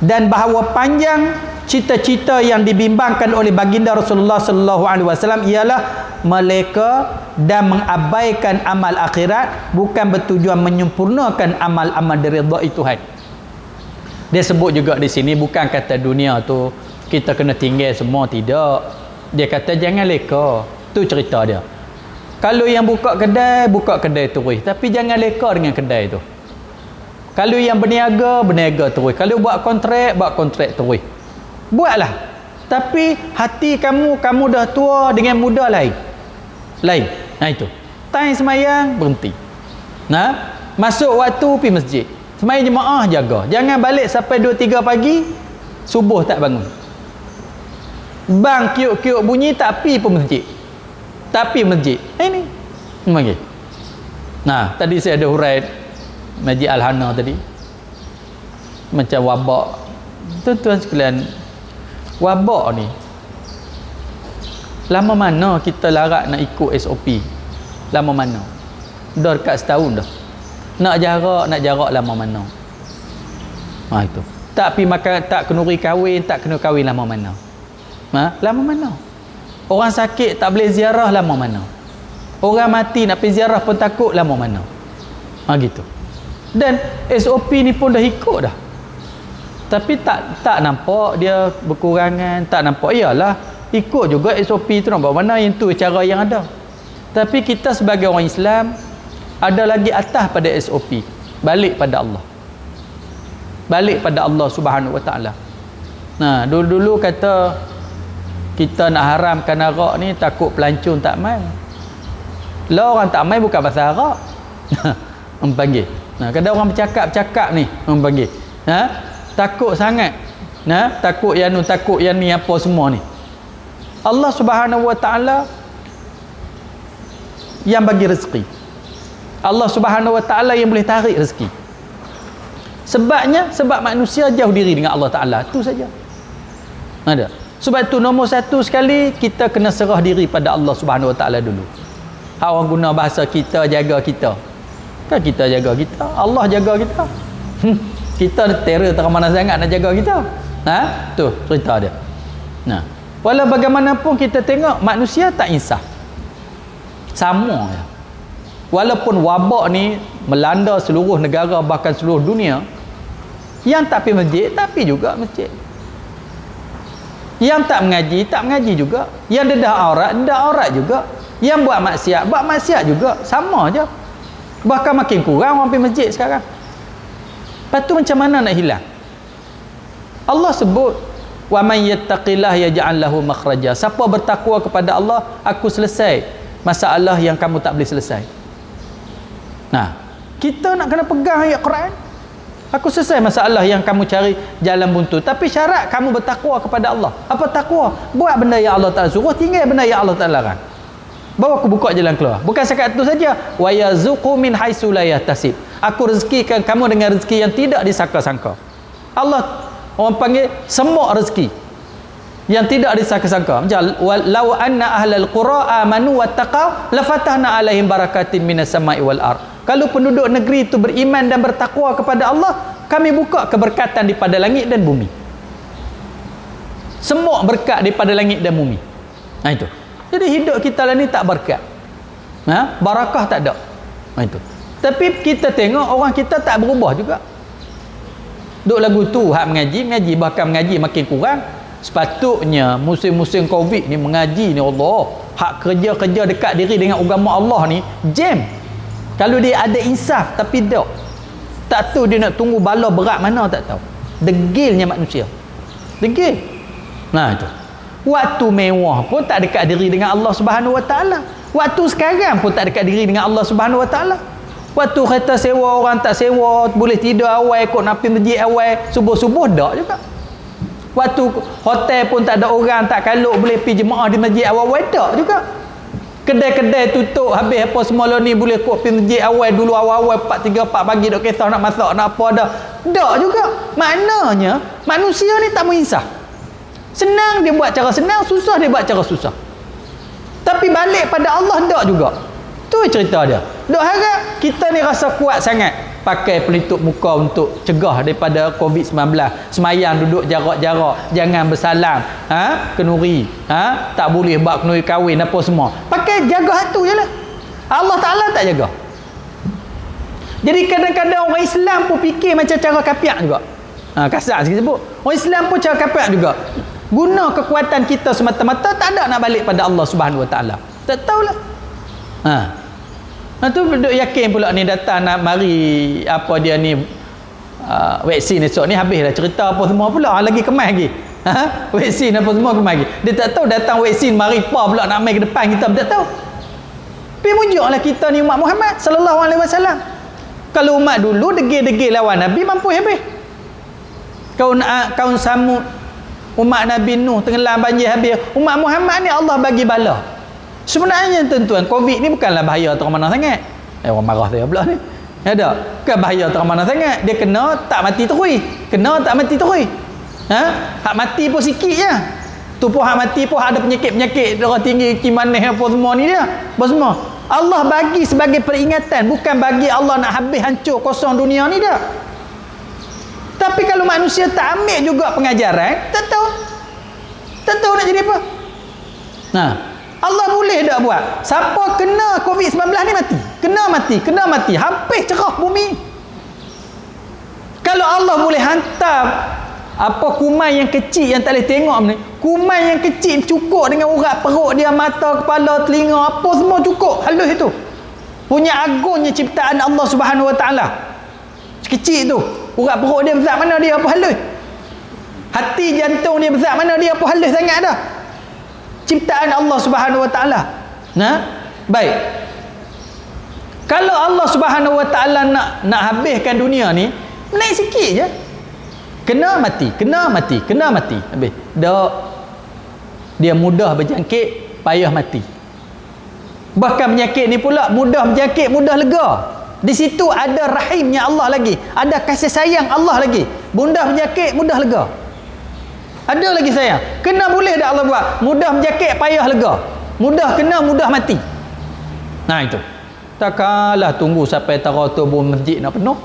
A: dan bahawa panjang cita-cita yang dibimbangkan oleh baginda Rasulullah sallallahu alaihi wasallam ialah meleka dan mengabaikan amal akhirat, bukan bertujuan menyempurnakan amal-amal diridai Tuhan. Dia sebut juga di sini bukan kata dunia tu kita kena tinggal semua, tidak. Dia kata jangan leka. Tu cerita dia. Kalau yang buka kedai terus, tapi jangan leka dengan kedai tu. Kalau yang berniaga terus. Kalau buat kontrak terus. Buatlah. Tapi hati kamu dah tua dengan muda lain. Itu. Time semayang berhenti. Masuk waktu pergi masjid. Semayang jemaah jaga. Jangan balik sampai 2-3 pagi subuh tak bangun. Bang kiuk-kiuk bunyi tak pi pun masjid. Ini. Mari. Tadi saya ada hurai Masjid Al-Hana tadi. Macam wabak. Tuan-tuan sekalian, wabak ni lama mana kita larat nak ikut SOP? Lama mana? Dah dekat setahun dah. Nak jarak lama mana? Itu. Tak pi makan, tak kenuri kahwin, tak kena kahwin lama mana? Lama mana? Orang sakit tak boleh ziarah lama mana? Orang mati nak pergi ziarah pun takut lama mana? Gitu. Dan SOP ni pun dah ikut dah. Tapi tak nampak dia berkurangan, tak nampak. Iyalah, ikut juga SOP tu nampak mana yang tu cara yang ada. Tapi kita sebagai orang Islam ada lagi atas pada SOP. Balik pada Allah. Balik pada Allah Subhanahu Wa Taala. Dulu-dulu kata kita nak haramkan arak ni takut pelancong tak mai. Lah orang tak mai bukan pasal arak. Panggil. Kadang orang bercakap ni, panggil. Takut sangat. Takut yang ni apa semua ni. Allah Subhanahu Wa Taala yang bagi rezeki. Allah Subhanahu Wa Taala yang boleh tarik rezeki. Sebab manusia jauh diri dengan Allah Taala, tu saja. Ada. Sebab tu nombor satu sekali kita kena serah diri pada Allah Subhanahu Wa Taala dulu. Orang guna bahasa kita, jaga kita. Kan kita jaga kita, Allah jaga kita. Kita terror terang mana sangat nak jaga kita. Tu cerita dia. Nah, walau bagaimanapun kita tengok manusia tak insaf. Sama je. Walaupun wabak ni melanda seluruh negara bahkan seluruh dunia, yang tak pergi masjid tak pergi juga masjid. Yang tak mengaji juga. Yang dedah aurat juga. Yang buat maksiat juga. Sama je. Bahkan makin kurang orang pergi masjid sekarang. Lepas tu macam mana nak hilang? Allah sebut, wa man yattaqillah yaj'al lahu makhraja. Siapa bertakwa kepada Allah, aku selesai masalah yang kamu tak boleh selesai. Nah, kita nak kena pegang ayat Quran. Aku selesai masalah yang kamu cari jalan buntu. Tapi syarat kamu bertakwa kepada Allah. Apa takwa? Buat benda yang Allah Ta'ala suruh, tinggal benda yang Allah Ta'ala larang. Baru aku buka jalan keluar. Bukan sekat itu saja. Wa yazuqu min haitsu la yahtasib. Aku rezekikan kamu dengan rezeki yang tidak disangka-sangka. Allah orang panggil semua rezeki yang tidak disangka-sangka. Macam law anna ahlal qura amanu wattaqau lafatahna alaihim barakatin minas sama'i wal ard. Kalau penduduk negeri itu beriman dan bertakwa kepada Allah, kami buka keberkatan daripada langit dan bumi. Semua berkat daripada langit dan bumi. Nah itu. Jadi hidup kita lah ni tak berkat. Barakah tak ada. Nah itu. Tapi kita tengok orang kita tak berubah juga. Duk lagu tu hak mengaji, bahkan mengaji makin kurang. Sepatutnya musim-musim Covid ni mengaji ni Allah, hak kerja-kerja dekat diri dengan agama Allah ni jam. Kalau dia ada insaf tapi tak tahu dia nak tunggu bala berat mana tak tahu. Degilnya manusia. Degil. Nah itu. Waktu mewah pun tak dekat diri dengan Allah Subhanahu Wa Taala. Waktu sekarang pun tak dekat diri dengan Allah Subhanahu Wa Taala. Waktu kereta sewa orang tak sewa, boleh tidur awal, kok nak pergi masjid awal, subuh-subuh dak juga. Waktu hotel pun tak ada orang, tak kaluk boleh pergi jemaah di masjid awal-awal dak juga. Kedai-kedai tutup habis apa semua ni boleh kok pergi masjid awal dulu awal-awal 4 pagi dok kisah nak masak nak apa dah. Dak juga. Maknanya manusia ni tak menginsaf. Senang dia buat cara senang, susah dia buat cara susah. Tapi balik pada Allah dak juga. Tu cerita dia. Dok harap kita ni rasa kuat sangat pakai pelitup muka untuk cegah daripada COVID-19. Semayang duduk jarak-jarak, jangan bersalam, kenuri, tak boleh buat kenuri kahwin apa semua. Pakai jaga hatu je lah. Allah Ta'ala tak jaga. Jadi kadang-kadang orang Islam pun fikir macam cara kapiak juga. Kasar sikit sebut. Orang Islam pun cara kapiak juga. Guna kekuatan kita semata-mata, tak ada nak balik pada Allah Subhanahu Wa Ta'ala. Tak tahulah. Tu duduk yakin pula ni datang nak mari apa dia ni vaksin esok ni habis dah cerita apa semua pula lagi kemas lagi. Vaksin apa semua kemas lagi. Dia tak tahu datang vaksin mari apa pula nak mai ke depan kita tak tahu. Pi mujuklah kita ni umat Muhammad sallallahu alaihi wasallam. Kalau umat dulu degil-degil lawan Nabi mampu habis. Kaum Samud umat Nabi Nuh tenggelam banjir habis. Umat Muhammad ni Allah bagi bala. Sebenarnya tuan-tuan, Covid ni bukanlah bahaya terang mana sangat. Orang marah saya pula ni. Ada. Bukan bahaya terang mana sangat. Dia kena tak mati terus. Kena tak mati terus. Hak mati pun sikit je. Tu pun hak mati pun ada penyakit-penyakit darah tinggi, kimaneh apa semua ni dia. Apa semua. Allah bagi sebagai peringatan, bukan bagi Allah nak habis hancur kosong dunia ni dia. Tapi kalau manusia tak ambil juga pengajaran, tak tahu nak jadi apa. Allah boleh tak buat? Siapa kena COVID-19 ni mati. Kena mati. Hampir cerah bumi. Kalau Allah boleh hantar kuman yang kecil yang tak boleh tengok ni. Kuman yang kecil cukup dengan urat perut dia, mata, kepala, telinga, apa semua cukup. Halus itu. Punya agungnya ciptaan Allah Subhanahu Wa Taala. Kecil tu. Urat perut dia besar mana dia apa halus. Hati jantung dia besar mana dia apa halus sangat dah. Ciptaan Allah Subhanahu Wa Taala. Baik. Kalau Allah Subhanahu Wa Taala nak habiskan dunia ni, naik sikit je. Kena mati. Habis. Dak. Dia mudah berjangkit, payah mati. Bahkan penyakit ni pula mudah berjangkit, mudah lega. Di situ ada rahimnya Allah lagi. Ada kasih sayang Allah lagi. Mudah berjangkit, mudah lega. Ada lagi sayang. Kena boleh tak Allah buat? Mudah menjakit, payah lega. Mudah kena, mudah mati. Itu. Takkanlah tunggu sampai taratur masjid nak penuh.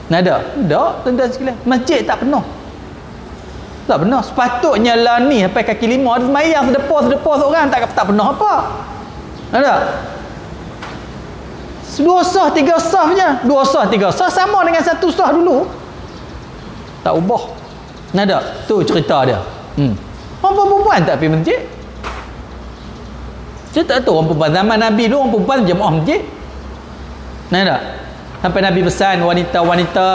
A: Nada? Tak, tuan-tuan sekalian. Masjid tak penuh. Tak penuh. Sepatutnya lah ni sampai kaki lima ada semayang sedepah seorang tak penuh apa. Nada? 2 sah 3 sah je. 2 sah 3 sah sama dengan 1 sah dulu. Tak ubah. Nada? Tu cerita dia. Orang perempuan tak pergi masjid. Saya tak tahu orang perempuan zaman Nabi dulu orang perempuan jemaah masjid. Nada? Sampai Nabi pesan wanita-wanita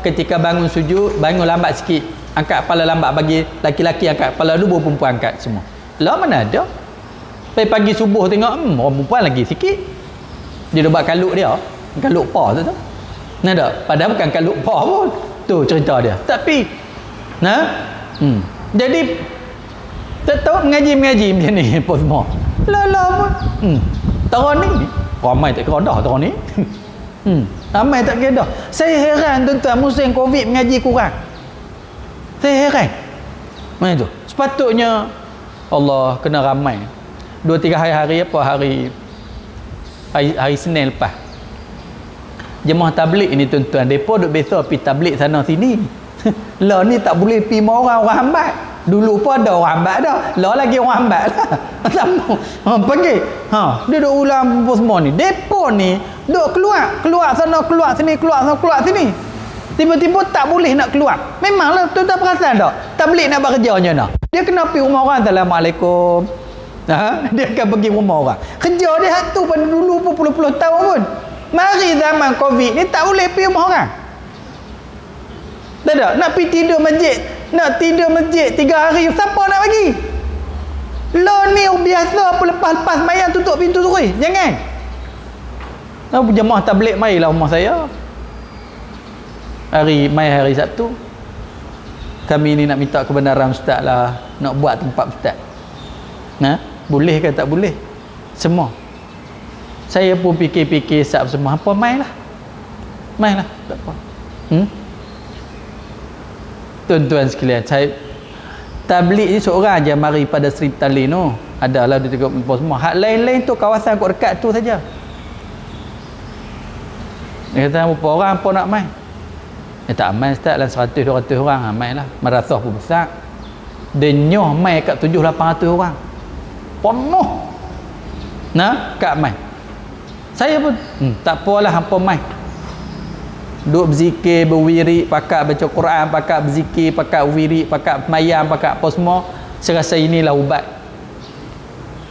A: ketika bangun sujud, bangun lambat sikit. Angkat kepala lambat, bagi laki-laki angkat kepala dulu, baru perempuan angkat semua. Lah mana ada? Pagi subuh tengok, orang perempuan lagi sikit. Dia dah buat kaluk dia. Kaluk pa tu. Nada? Padahal bukan kaluk pa pun. Tu cerita dia. Tapi, jadi, tak tahu mengaji macam ni apa semua. Lah pun. Tahun ni, ramai tak kira dah tahun ni. Ramai tak kira dah. Saya heran tuan-tuan musim Covid mengaji kurang. Saya heran. Mana tu? Sepatutnya Allah kena ramai. 2-3 hari apa hari Senin lepas. Jemaah tabligh ni tuan-tuan, depa duk biasa pergi tabligh sana sini. Lah ni tak boleh pergi orang hambat. Dulu pun ada orang hambat dah. Lah lagi orang hambat dah. Sama. Pergi. Dia duk ulang apa semua ni. Depa ni duk keluar sana, keluar sini, keluar sana, keluar sini. Tiba-tiba tak boleh nak keluar. Memanglah tuan-tuan perasan tak? Tabligh nak buat kerjanya nak. Dia kena pergi rumah orang, Assalamualaikum. Dia akan pergi rumah orang. Kerja dia hak tu pada dulu pun puluh-puluh tahun pun. Mari zaman Covid ni tak boleh pergi rumah orang. Tak ada. Nak pergi tidur masjid. Nak tidur masjid 3 hari. Siapa nak bagi? Lo ni biasa apa lepas-lepas mayang tutup pintu terus. Jangan. Jemaah tabligh marilah rumah saya. Hari Sabtu. Kami ni nak minta kebenaran ustaz lah. Nak buat tempat ustaz. Boleh ke tak boleh? Semua. Saya pun fikir-fikir sab semua. Apa mailah. Tak apa. Tuan-tuan sekalian, saya tabligh ni seorang aja mari pada Sri Tali tu. Adalah dia tengok semua. Hak lain-lain tu kawasan kok dekat tu saja. Dia kata berapa orang apa nak mai? Tak mai ustaz lah 100-200 orang mai lah. Madrasah pun besar. Dia nyoh mai kat 700-800 orang. Penuh. Kat mai. Saya pun tak apalah hampa mai. Duk berzikir, berwirid, pakat baca Quran, pakat berzikir, pakat wirid, pakat mayam, pakat apa semua. Saya rasa inilah ubat.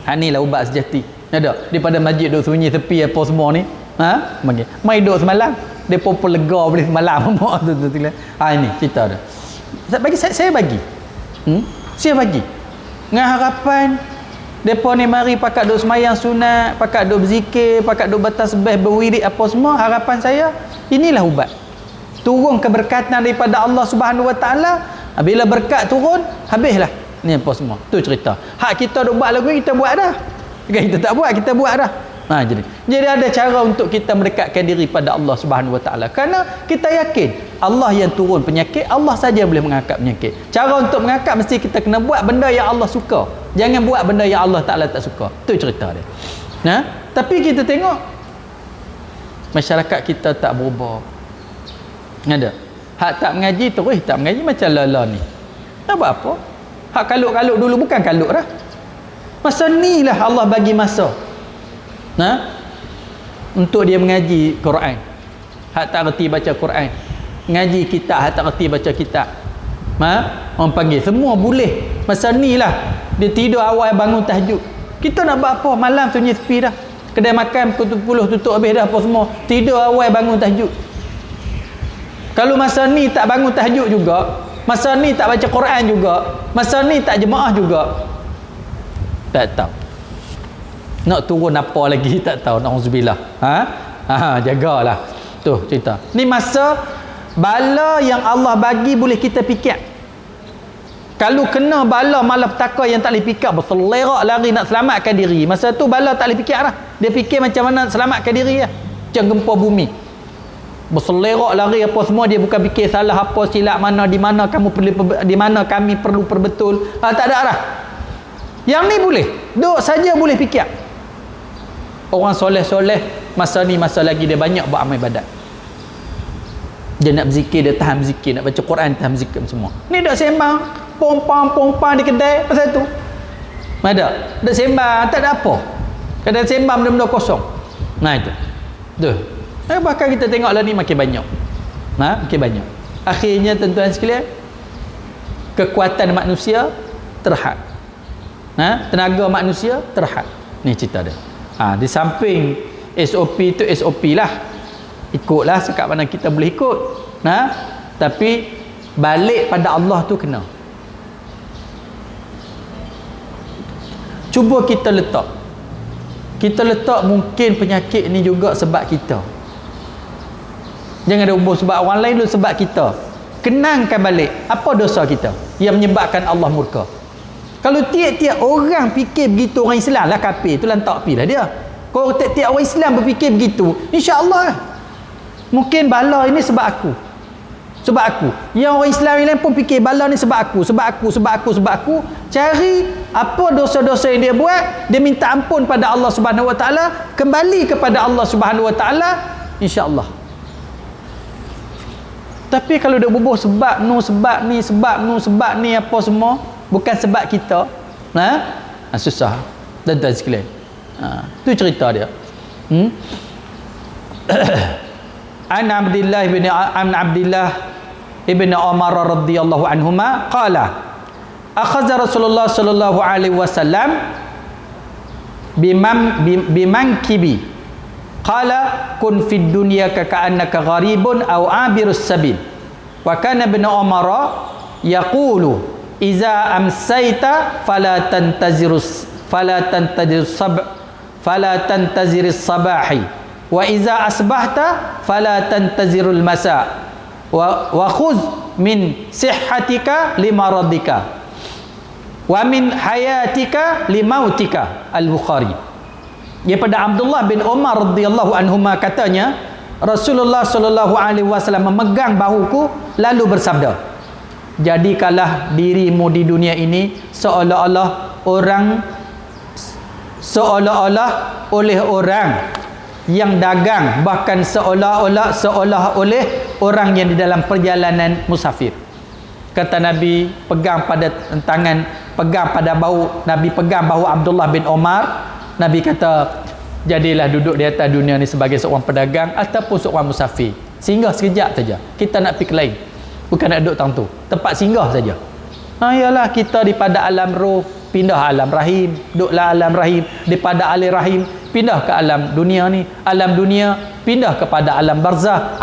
A: Inilah ubat sejati. Ada daripada masjid duk sunyi tepi apa semua ni. Mai duk semalam. Dia pun lega boleh semalam. Ini cerita dia. Saya bagi. Saya bagi. Dengan harapan depa ni mari pakat duk semayang sunat, pakat duk berzikir, pakat duk bertasbih, berwirid apa semua. Harapan saya inilah ubat. Turun keberkatan daripada Allah Subhanahu Wa Taala. Bila berkat turun, habislah. Ni apa semua. Tu cerita. Hak kita duk buat lagu kita buat dah. Kita tak buat, kita buat dah. Jadi ada cara untuk kita mendekatkan diri pada Allah Subhanahu Wa Taala. Kerana kita yakin Allah yang turun penyakit, Allah saja boleh mengangkat penyakit. Cara untuk mengangkat mesti kita kena buat benda yang Allah suka. Jangan buat benda yang Allah Taala tak suka. Itu cerita dia. Tapi kita tengok masyarakat kita tak berubah. Ada. Hak tak mengaji terus tak mengaji macam lala ni. Tak buat apa. Hak kaluk-kaluk dulu bukan kaluk dah. Masa ni lah Allah bagi masa. Untuk dia mengaji Quran. Hak tak reti baca Quran. Ngaji kitab, hak tak reti baca kitab. Orang panggil semua boleh. Masa ni lah dia tidur awal bangun tahajud. Kita nak buat apa? Malam sunyi sepi dah. Kedai makan pukul 10 tutup habis dah apa semua. Tidur awal bangun tahajud. Kalau masa ni tak bangun tahajud juga, masa ni tak baca Quran juga, masa ni tak jemaah juga, tak tahu nak turun apa lagi, tak tahu. Nauzubillah. Jagalah. Tu cerita. Ni masa bala yang Allah bagi boleh kita fikir. Kalau kena bala malapetaka yang tak boleh fikir, berselerak lari nak selamatkan diri. Masa tu bala tak boleh fikir dah. Dia fikir macam mana nak selamatkan diri lah. Macam gempa bumi. Berselerak lari apa semua, dia bukan fikir salah apa, silap mana, di mana kamu perlu, di mana kami perlu perbetul. Tak ada dah. Yang ni boleh. Duk saja boleh fikir. Orang soleh-soleh masa ni masa lagi dia banyak buat amal ibadat. Dia nak berzikir, dia tahan berzikir, nak baca Quran, tahan berzikir semua. Ni dak sembang, pompang di kedai pasal tu. Ada. Dak sembang, tak ada apa. Kadang sembang benda-benda kosong. Nah itu. Tu. Bahkan kita tengoklah ni makin banyak. Makin banyak. Akhirnya tuan-tuan sekalian, kekuatan manusia terhad. Tenaga manusia terhad. Ni cerita dia. Di samping SOP tu SOP lah. Ikutlah sekat mana kita boleh ikut. Tapi balik pada Allah tu kena. Cuba kita letak. Kita letak mungkin penyakit ni juga sebab kita. Jangan ada hubung sebab orang lain dulu, sebab kita. Kenangkan balik apa dosa kita yang menyebabkan Allah murka. Kalau tiap-tiap orang fikir begitu, orang Islam lah kafir, tu lantak pi lah dia. Kalau tiap-tiap orang Islam berfikir begitu, insya-Allah mungkin bala ini sebab aku. Sebab aku. Yang orang Islam yang lain pun fikir bala ni sebab aku. Cari apa dosa-dosa yang dia buat, dia minta ampun pada Allah Subhanahu Wa Taala, kembali kepada Allah Subhanahu Wa Taala, insya-Allah. Tapi kalau dia bubuh sebab ni apa semua, bukan sebab kita, susah. Tuan-tuan sekalian. Tu cerita dia. An Abdullah ibn Umar radhiyallahu anhuma qala akhadha Rasulullah sallallahu alaihi wasallam bimankibi qala kun fid dunya ka'annaka gharibun aw abirus sabil wa kana ibn Umar yaqulu iza amsayta fala tantazirus sabahi wa iza asbahta fala tantazirul masa wa khudh min sihhatika limaradika wa min hayatika limautika. Al-Bukhari. Daripada Abdullah bin Umar radhiyallahu anhuma katanya, Rasulullah sallallahu alaihi wasallam memegang bahuku lalu bersabda, jadikanlah dirimu di dunia ini seolah-olah oleh orang yang dagang, bahkan seolah oleh orang yang di dalam perjalanan musafir. Kata Nabi, pegang pada bahu Nabi, pegang bahu Abdullah bin Umar. Nabi kata, jadilah duduk di atas dunia ni sebagai seorang pedagang ataupun seorang musafir, singgah sekejap saja. Kita nak pergi ke lain, bukan nak duduk tang tu, tempat singgah saja. Yalah, kita daripada alam roh pindah alam rahim, duduklah alam rahim, daripada alam rahim pindah ke alam dunia ni, alam dunia pindah kepada alam barzah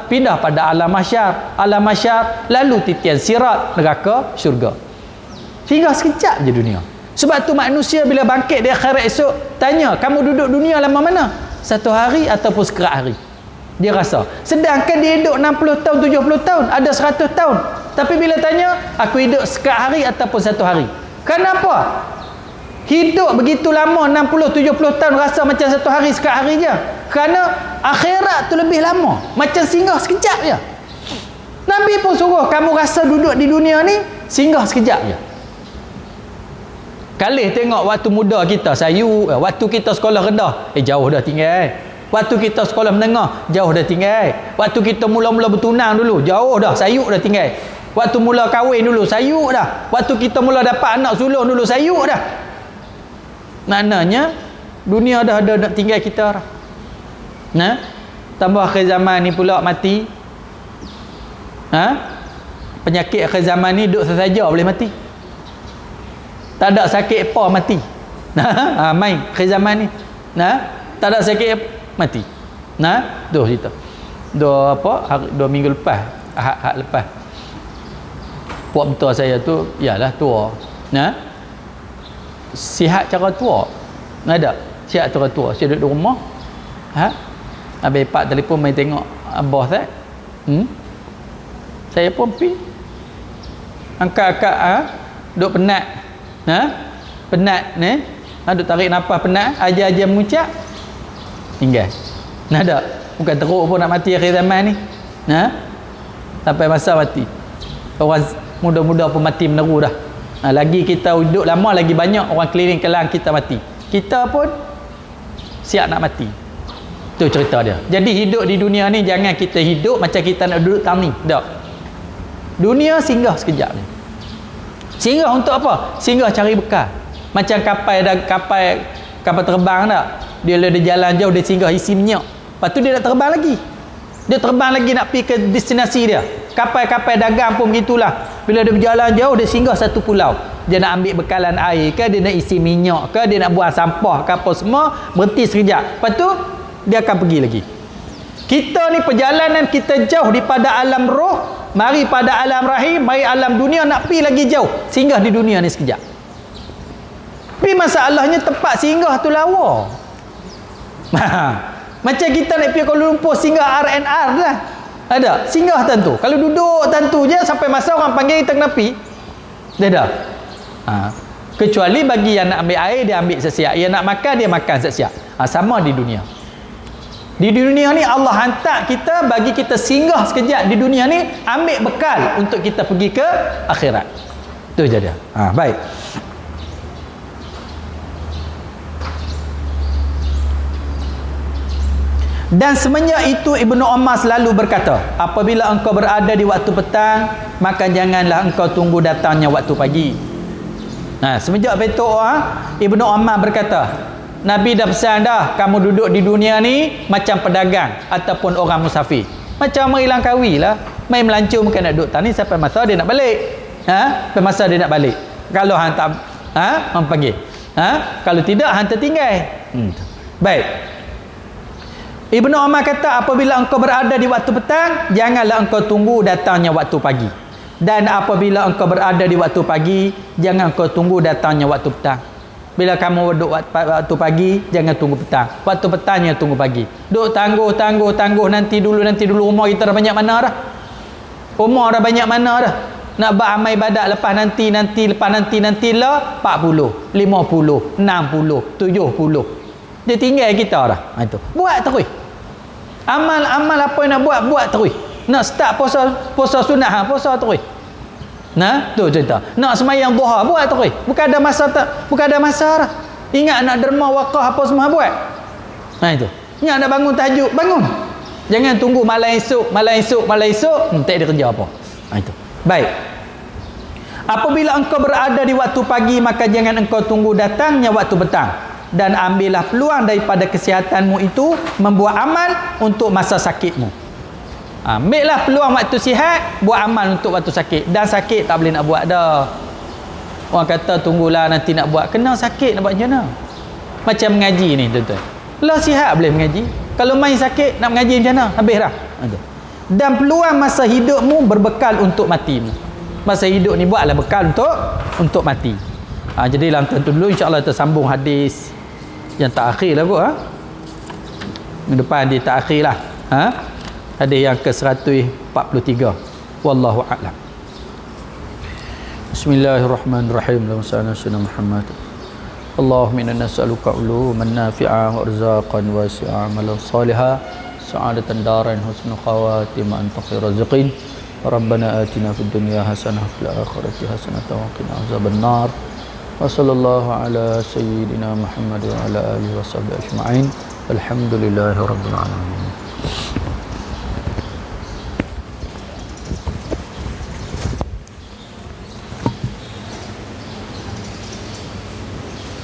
A: pindah pada alam mahsyar, lalu titian sirat, neraka, syurga. Singgah sekejap je dunia. Sebab tu manusia bila bangkit di akhirat esok, tanya, kamu duduk dunia lama mana? 1 hari ataupun sekerat hari? Dia rasa. Sedangkan dia hidup 60 tahun, 70 tahun, ada 100 tahun. Tapi bila tanya, aku hidup sekerat hari ataupun 1 hari? Kenapa? Hidup begitu lama, 60-70 tahun, rasa macam 1 hari sekat hari je. Kerana akhirat tu lebih lama, macam singgah sekejap je. Nabi pun suruh kamu rasa duduk di dunia ni singgah sekejap je. Kalih tengok waktu muda kita, waktu kita sekolah rendah, jauh dah tinggal. Waktu kita sekolah menengah, jauh dah tinggal. Waktu kita mula-mula bertunang dulu, jauh dah, sayuk dah tinggal. Waktu mula kahwin dulu, sayuk dah. Waktu kita mula dapat anak sulung dulu, sayuk dah. Maknanya dunia dah ada nak tinggal kita dah. Tambah akhir zaman ni pula mati. Penyakit akhir zaman ni duduk saja boleh mati. Tak ada sakit apa mati. Main akhir zaman ni. Tak ada sakit mati. Tu cerita. 2 minggu lepas, ahad lepas. Puak mentua saya tu ialah tua. Sihat cara tua. Ada sihat cara tua. Saya duduk di rumah. Habis pak telefon main tengok abah saya. Saya pun pergi. Angkat-angkat duduk penat. Penat ni. Duduk tarik nafas penat. Ajar-ajar mengucap. Tinggal. Ada. Bukan teruk pun nak mati akhir zaman ni. Sampai masa mati. Orang muda-muda pun mati meneru dah. Lagi kita hidup lama, lagi banyak orang keliling kelang kita mati. Kita pun siap nak mati. Tu cerita dia. Jadi hidup di dunia ni jangan kita hidup macam kita nak duduk tang ni. Tak. Dunia singgah sekejap ni. Singgah untuk apa? Singgah cari bekal. Macam kapal terbang tak? Dia jalan jauh, dia singgah isi minyak. Lepas tu dia nak terbang lagi. Dia terbang lagi nak pergi ke destinasi dia. Kapal-kapal dagang pun begitulah. Bila dia berjalan jauh, dia singgah satu pulau. Dia nak ambil bekalan air ke, dia nak isi minyak ke, dia nak buang sampah ke apa semua, berhenti sekejap. Lepas tu dia akan pergi lagi. Kita ni perjalanan kita jauh daripada alam roh, mari pada alam rahim, mari alam dunia, nak pergi lagi jauh. Singgah di dunia ni sekejap. Tapi masalahnya tempat singgah tu lawa. Macam kita nak pergi Kuala Lumpur, singgah R&R lah. Ada singgah tentu. Kalau duduk tentu je sampai masa orang panggil kita kena pergi. Dia dah. Kecuali bagi yang nak ambil air, dia ambil siap-siap. Yang nak makan, dia makan siap-siap. Sama di dunia. Di dunia ni Allah hantar kita, bagi kita singgah sekejap di dunia ni, ambil bekal untuk kita pergi ke akhirat. Itu je dia. Baik. Dan semenjak itu Ibnu Umar selalu berkata, apabila engkau berada di waktu petang, maka janganlah engkau tunggu datangnya waktu pagi. Semenjak itu Ibnu Umar berkata, Nabi dah pesan dah, kamu duduk di dunia ni macam pedagang ataupun orang musafir. Macam orang hilang kawi lah, main melancur mungkin nak duduk tani sampai masa dia nak balik. Sampai masa dia nak balik. Kalau hang tak hang panggil. Kalau tidak hang tertinggal. Baik. Ibnu Umar kata, apabila engkau berada di waktu petang, janganlah engkau tunggu datangnya waktu pagi. Dan apabila engkau berada di waktu pagi, jangan engkau tunggu datangnya waktu petang. Bila kamu duduk waktu pagi, jangan tunggu petang. Waktu petangnya tunggu pagi. Duk tangguh nanti dulu. Umur kita dah banyak mana dah? Umur dah banyak mana dah? Nak buat amal ibadat lepas nanti lah 40, 50, 60, 70. Dia tinggal kita dah. Itu. Buat terus. Amal apa yang nak buat terus. Nak start puasa sunnah, puasa terus. Tu cerita. Nak sembahyang duha, buat terus. Bukan ada masa dah. Ingat nak derma wakaf apa semua buat. Itu. Ingat nak bangun tahajud, bangun. Jangan tunggu malam esok, tak ada kerja apa. Itu. Baik. Apabila engkau berada di waktu pagi, maka jangan engkau tunggu datangnya waktu petang. Dan ambillah peluang daripada kesihatanmu itu membuat amal untuk masa sakitmu. Ambillah peluang waktu sihat, buat amal untuk waktu sakit. Dan sakit tak boleh nak buat dah. Orang kata tunggulah nanti nak buat. Kena sakit nak buat macam mana? Macam mengaji ni tuan-tuan. Kalau sihat boleh mengaji. Kalau main sakit nak mengaji macam mana? Habis dah. Dan peluang masa hidupmu berbekal untuk matimu. Masa hidup ni buatlah bekal untuk mati. Jadi dalam tentu dulu insya-Allah kita sambung hadis yang terakhir lah kot. Minggu depan dia terakhir lah. Hadis yang ke-143. Wallahu a'lam. Bismillahirrahmanirrahim. Allahumma salli Muhammad. Allahumma inna nas'aluka uluman nafi'ah wa rizqan wasi'ah amalan salihah sa'adatan daran husnul khawatim anta khairuz rizqin. Rabbana atina fid dunya hasanah wa fil akhirati hasanah wa qina azaban nar. Wa sallallahu ala sayyidina Muhammad wa ala alihi wa sahbihi ajma'in. Alhamdulillahirabbil alamin.